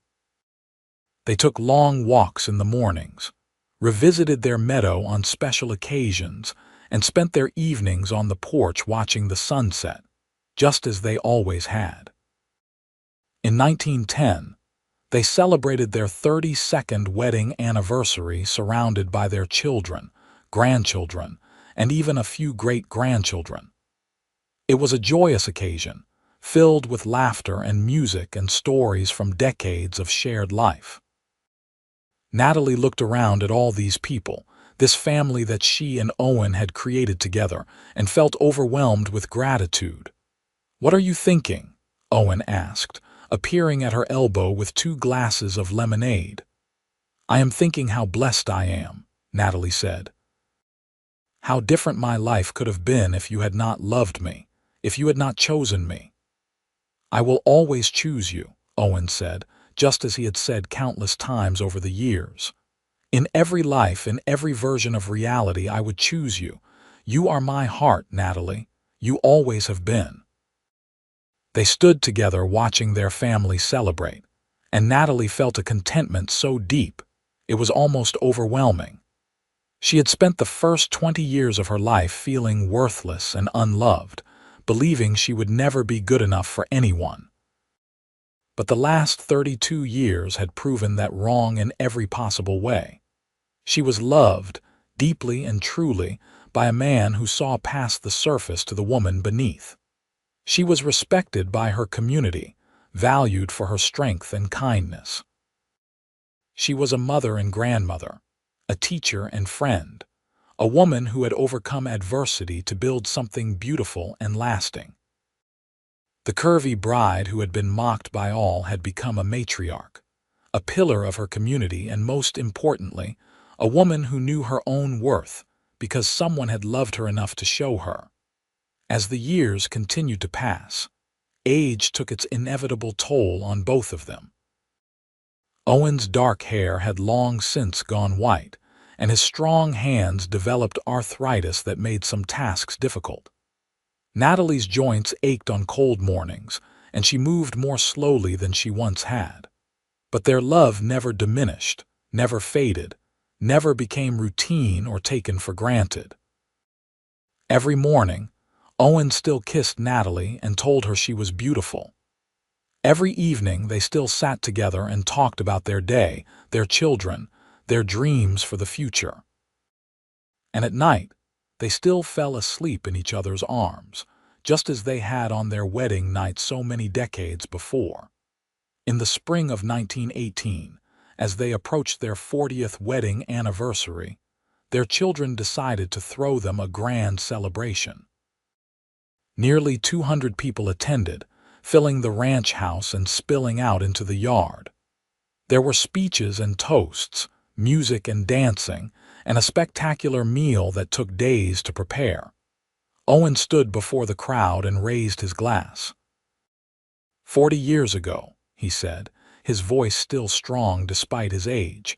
They took long walks in the mornings, revisited their meadow on special occasions, and spent their evenings on the porch watching the sunset, just as they always had. In 1910, they celebrated their 32nd wedding anniversary surrounded by their children, grandchildren, and even a few great-grandchildren. It was a joyous occasion, filled with laughter and music and stories from decades of shared life. Natalie looked around at all these people, this family that she and Owen had created together, and felt overwhelmed with gratitude. "What are you thinking?" Owen asked, appearing at her elbow with 2 glasses of lemonade. "I am thinking how blessed I am," Natalie said. "How different my life could have been if you had not loved me, if you had not chosen me." "I will always choose you," Owen said, just as he had said countless times over the years. "In every life, in every version of reality, I would choose you. You are my heart, Natalie. You always have been." They stood together watching their family celebrate, and Natalie felt a contentment so deep, it was almost overwhelming. She had spent the first 20 years of her life feeling worthless and unloved, believing she would never be good enough for anyone. But the last 32 years had proven that wrong in every possible way. She was loved, deeply and truly, by a man who saw past the surface to the woman beneath. She was respected by her community, valued for her strength and kindness. She was a mother and grandmother, a teacher and friend, a woman who had overcome adversity to build something beautiful and lasting. The curvy bride who had been mocked by all had become a matriarch, a pillar of her community, and most importantly, a woman who knew her own worth because someone had loved her enough to show her. As the years continued to pass, age took its inevitable toll on both of them. Owen's dark hair had long since gone white, and his strong hands developed arthritis that made some tasks difficult. Natalie's joints ached on cold mornings, and she moved more slowly than she once had. But their love never diminished, never faded, never became routine or taken for granted. Every morning, Owen still kissed Natalie and told her she was beautiful. Every evening they still sat together and talked about their day, their children, their dreams for the future. And at night, they still fell asleep in each other's arms, just as they had on their wedding night so many decades before. In the spring of 1918, as they approached their 40th wedding anniversary, their children decided to throw them a grand celebration. Nearly 200 people attended, filling the ranch house and spilling out into the yard. There were speeches and toasts, music and dancing, and a spectacular meal that took days to prepare. Owen stood before the crowd and raised his glass. 40 years ago, he said, his voice still strong despite his age,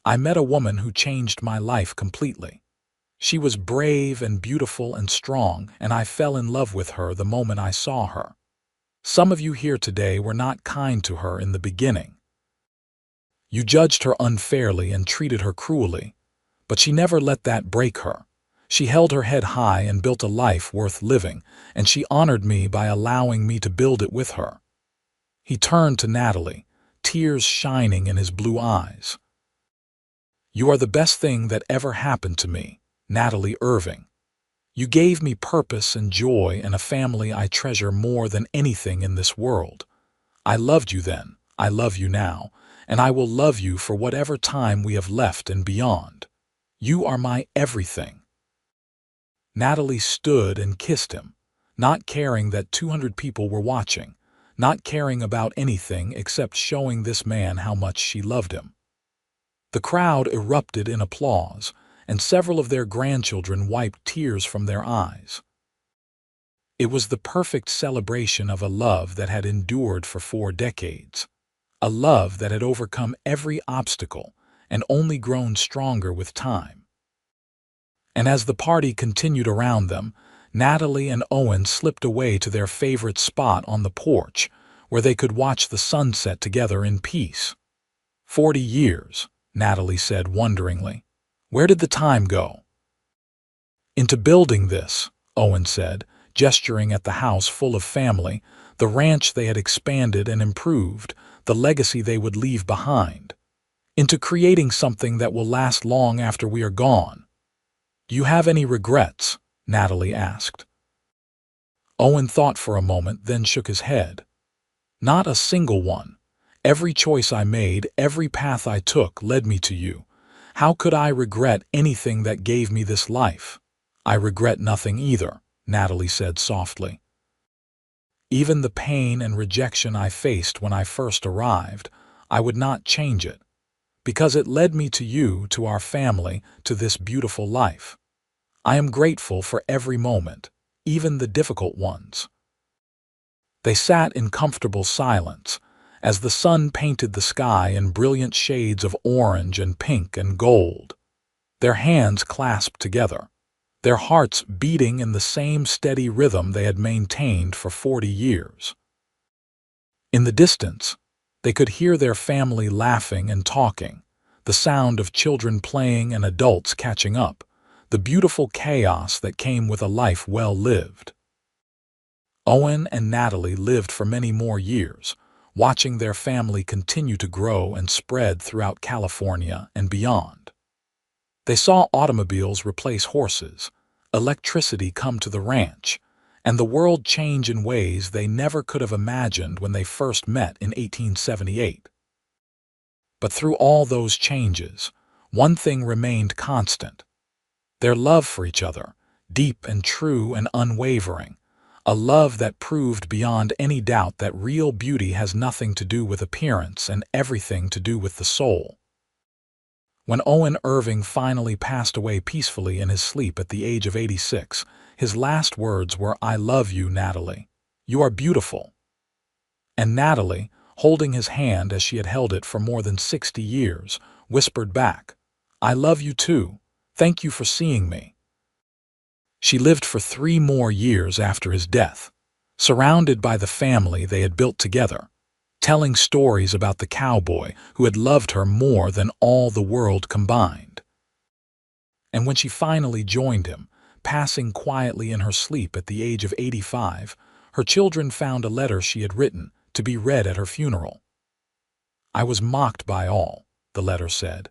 I met a woman who changed my life completely. She was brave and beautiful and strong, and I fell in love with her the moment I saw her. Some of you here today were not kind to her in the beginning. You judged her unfairly and treated her cruelly, but she never let that break her. She held her head high and built a life worth living, and she honored me by allowing me to build it with her. He turned to Natalie, tears shining in his blue eyes. You are the best thing that ever happened to me, Natalie Irving. You gave me purpose and joy and a family I treasure more than anything in this world. I loved you then, I love you now, and I will love you for whatever time we have left and beyond. You are my everything. Natalie stood and kissed him, not caring that 200 people were watching, not caring about anything except showing this man how much she loved him. The crowd erupted in applause, and several of their grandchildren wiped tears from their eyes. It was the perfect celebration of a love that had endured for 4 decades, a love that had overcome every obstacle and only grown stronger with time. And as the party continued around them, Natalie and Owen slipped away to their favorite spot on the porch, where they could watch the sunset together in peace. 40 years, Natalie said wonderingly. Where did the time go? Into building this, Owen said, gesturing at the house full of family, the ranch they had expanded and improved, the legacy they would leave behind. Into creating something that will last long after we are gone. Do you have any regrets? Natalie asked. Owen thought for a moment, then shook his head. Not a single one. Every choice I made, every path I took led me to you. How could I regret anything that gave me this life? I regret nothing either, Natalie said softly. Even the pain and rejection I faced when I first arrived, I would not change it, because it led me to you, to our family, to this beautiful life. I am grateful for every moment, even the difficult ones. They sat in comfortable silence, as the sun painted the sky in brilliant shades of orange and pink and gold. Their hands clasped together, their hearts beating in the same steady rhythm they had maintained for 40 years. In the distance, they could hear their family laughing and talking, the sound of children playing and adults catching up, the beautiful chaos that came with a life well lived. Owen and Natalie lived for many more years, watching their family continue to grow and spread throughout California and beyond. They saw automobiles replace horses, electricity come to the ranch, and the world change in ways they never could have imagined when they first met in 1878. But through all those changes, one thing remained constant: their love for each other, deep and true and unwavering, a love that proved beyond any doubt that real beauty has nothing to do with appearance and everything to do with the soul. When Owen Irving finally passed away peacefully in his sleep at the age of 86, his last words were, "I love you, Natalie. You are beautiful." And Natalie, holding his hand as she had held it for more than 60 years, whispered back, "I love you too. Thank you for seeing me." She lived for 3 more years after his death, surrounded by the family they had built together, telling stories about the cowboy who had loved her more than all the world combined. And when she finally joined him, passing quietly in her sleep at the age of 85, her children found a letter she had written to be read at her funeral. "I was mocked by all," the letter said,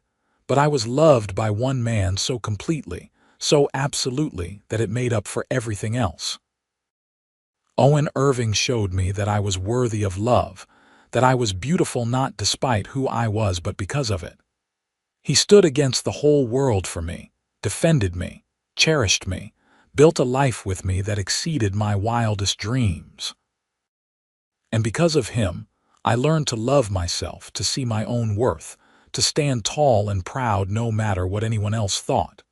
"but I was loved by one man so completely, so absolutely, that it made up for everything else. Owen Irving showed me that I was worthy of love, that I was beautiful not despite who I was but because of it. He stood against the whole world for me, defended me, cherished me, built a life with me that exceeded my wildest dreams. And because of him, I learned to love myself, to see my own worth, to stand tall and proud no matter what anyone else thought.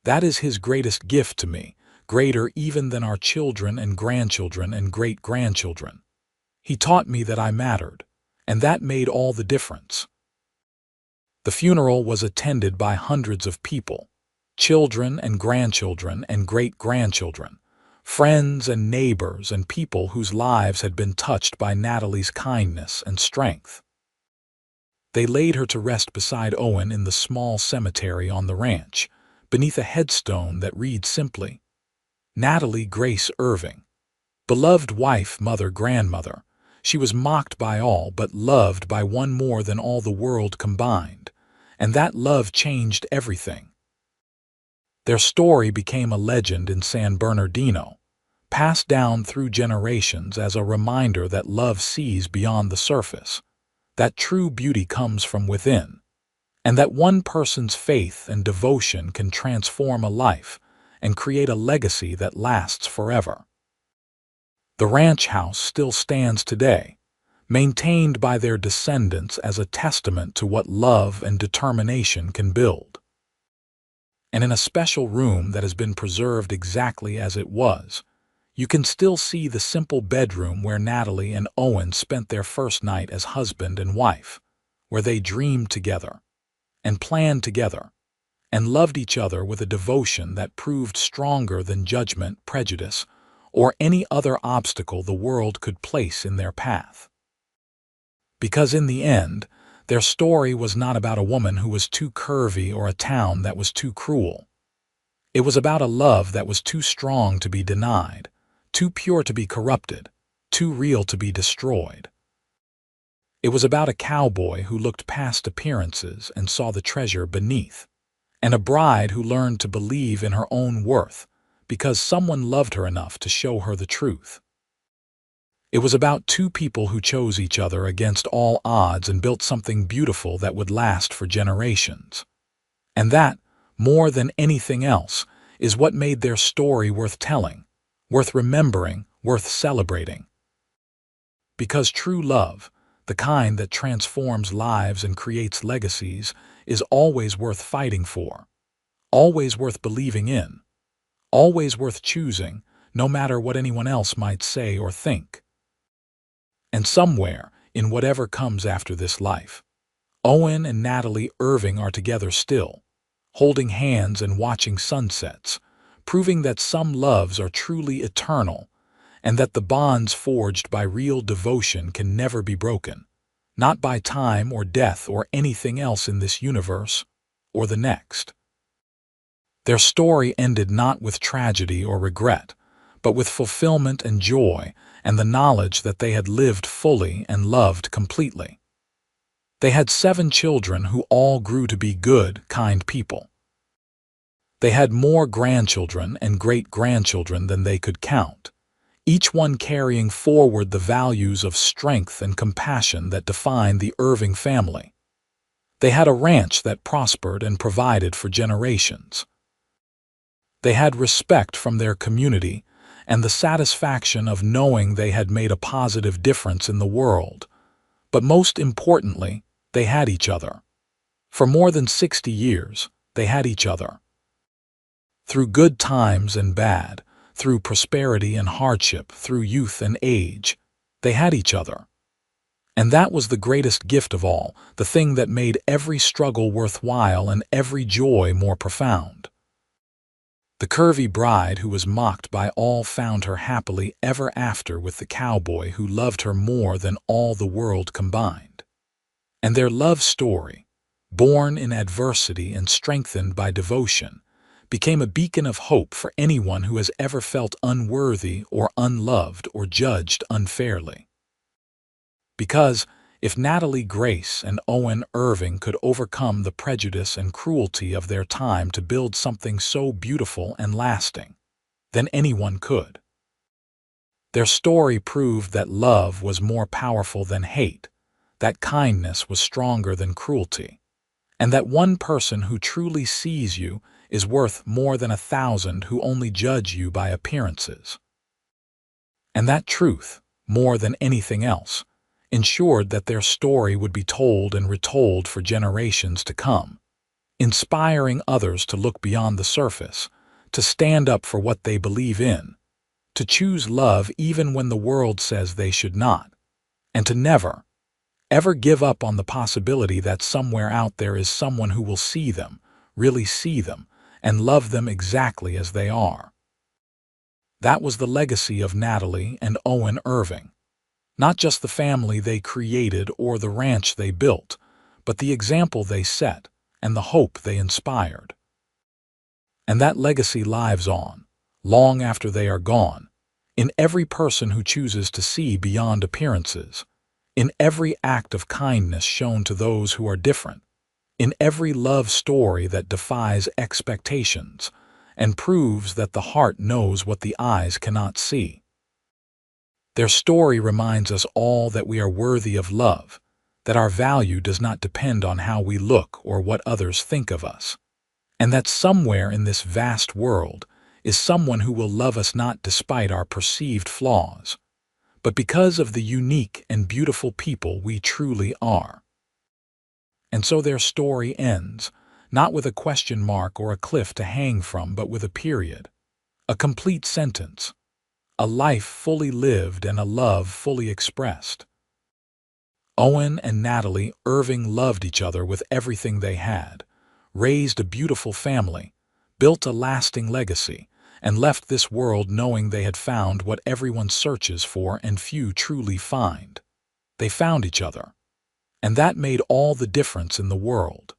That is his greatest gift to me, greater even than our children and grandchildren and great-grandchildren. He taught me that I mattered, and that made all the difference. The funeral was attended by hundreds of people, children and grandchildren and great-grandchildren, friends and neighbors and people whose lives had been touched by Natalie's kindness and strength. They laid her to rest beside Owen in the small cemetery on the ranch, beneath a headstone that read simply, Natalie Grace Irving. Beloved wife, mother, grandmother. She was mocked by all but loved by one more than all the world combined, and that love changed everything. Their story became a legend in San Bernardino, passed down through generations as a reminder that love sees beyond the surface, that true beauty comes from within, and that one person's faith and devotion can transform a life and create a legacy that lasts forever. The ranch house still stands today, maintained by their descendants as a testament to what love and determination can build. And in a special room that has been preserved exactly as it was, you can still see the simple bedroom where Natalie and Owen spent their first night as husband and wife, where they dreamed together, and planned together, and loved each other with a devotion that proved stronger than judgment, prejudice, or any other obstacle the world could place in their path. Because in the end, their story was not about a woman who was too curvy or a town that was too cruel. It was about a love that was too strong to be denied, too pure to be corrupted, too real to be destroyed. It was about a cowboy who looked past appearances and saw the treasure beneath, and a bride who learned to believe in her own worth because someone loved her enough to show her the truth. It was about two people who chose each other against all odds and built something beautiful that would last for generations. And that, more than anything else, is what made their story worth telling, worth remembering, worth celebrating. Because true love, the kind that transforms lives and creates legacies, is always worth fighting for, always worth believing in, always worth choosing, no matter what anyone else might say or think. And somewhere, in whatever comes after this life, Owen and Natalie Irving are together still, holding hands and watching sunsets, proving that some loves are truly eternal, and that the bonds forged by real devotion can never be broken, not by time or death or anything else in this universe or the next. Their story ended not with tragedy or regret, but with fulfillment and joy and the knowledge that they had lived fully and loved completely. They had 7 children who all grew to be good, kind people. They had more grandchildren and great-grandchildren than they could count, each one carrying forward the values of strength and compassion that define the Irving family. They had a ranch that prospered and provided for generations. They had respect from their community and the satisfaction of knowing they had made a positive difference in the world. But most importantly, they had each other. For more than 60 years, they had each other. Through good times and bad, through prosperity and hardship, through youth and age, they had each other. And that was the greatest gift of all, the thing that made every struggle worthwhile and every joy more profound. The curvy bride who was mocked by all found her happily ever after with the cowboy who loved her more than all the world combined. And their love story, born in adversity and strengthened by devotion, became a beacon of hope for anyone who has ever felt unworthy or unloved or judged unfairly. Because if Natalie Grace and Owen Irving could overcome the prejudice and cruelty of their time to build something so beautiful and lasting, then anyone could. Their story proved that love was more powerful than hate, that kindness was stronger than cruelty, and that one person who truly sees you is worth more than 1,000 who only judge you by appearances. And that truth, more than anything else, ensured that their story would be told and retold for generations to come, inspiring others to look beyond the surface, to stand up for what they believe in, to choose love even when the world says they should not, and to never, ever give up on the possibility that somewhere out there is someone who will see them, really see them, and love them exactly as they are. That was the legacy of Natalie and Owen Irving. Not just the family they created or the ranch they built, but the example they set and the hope they inspired. And that legacy lives on, long after they are gone, in every person who chooses to see beyond appearances, in every act of kindness shown to those who are different, in every love story that defies expectations and proves that the heart knows what the eyes cannot see. Their story reminds us all that we are worthy of love, that our value does not depend on how we look or what others think of us, and that somewhere in this vast world is someone who will love us not despite our perceived flaws, but because of the unique and beautiful people we truly are. And so their story ends, not with a question mark or a cliff to hang from, but with a period, a complete sentence, a life fully lived and a love fully expressed. Owen and Natalie Irving loved each other with everything they had, raised a beautiful family, built a lasting legacy, and left this world knowing they had found what everyone searches for and few truly find. They found each other, and that made all the difference in the world.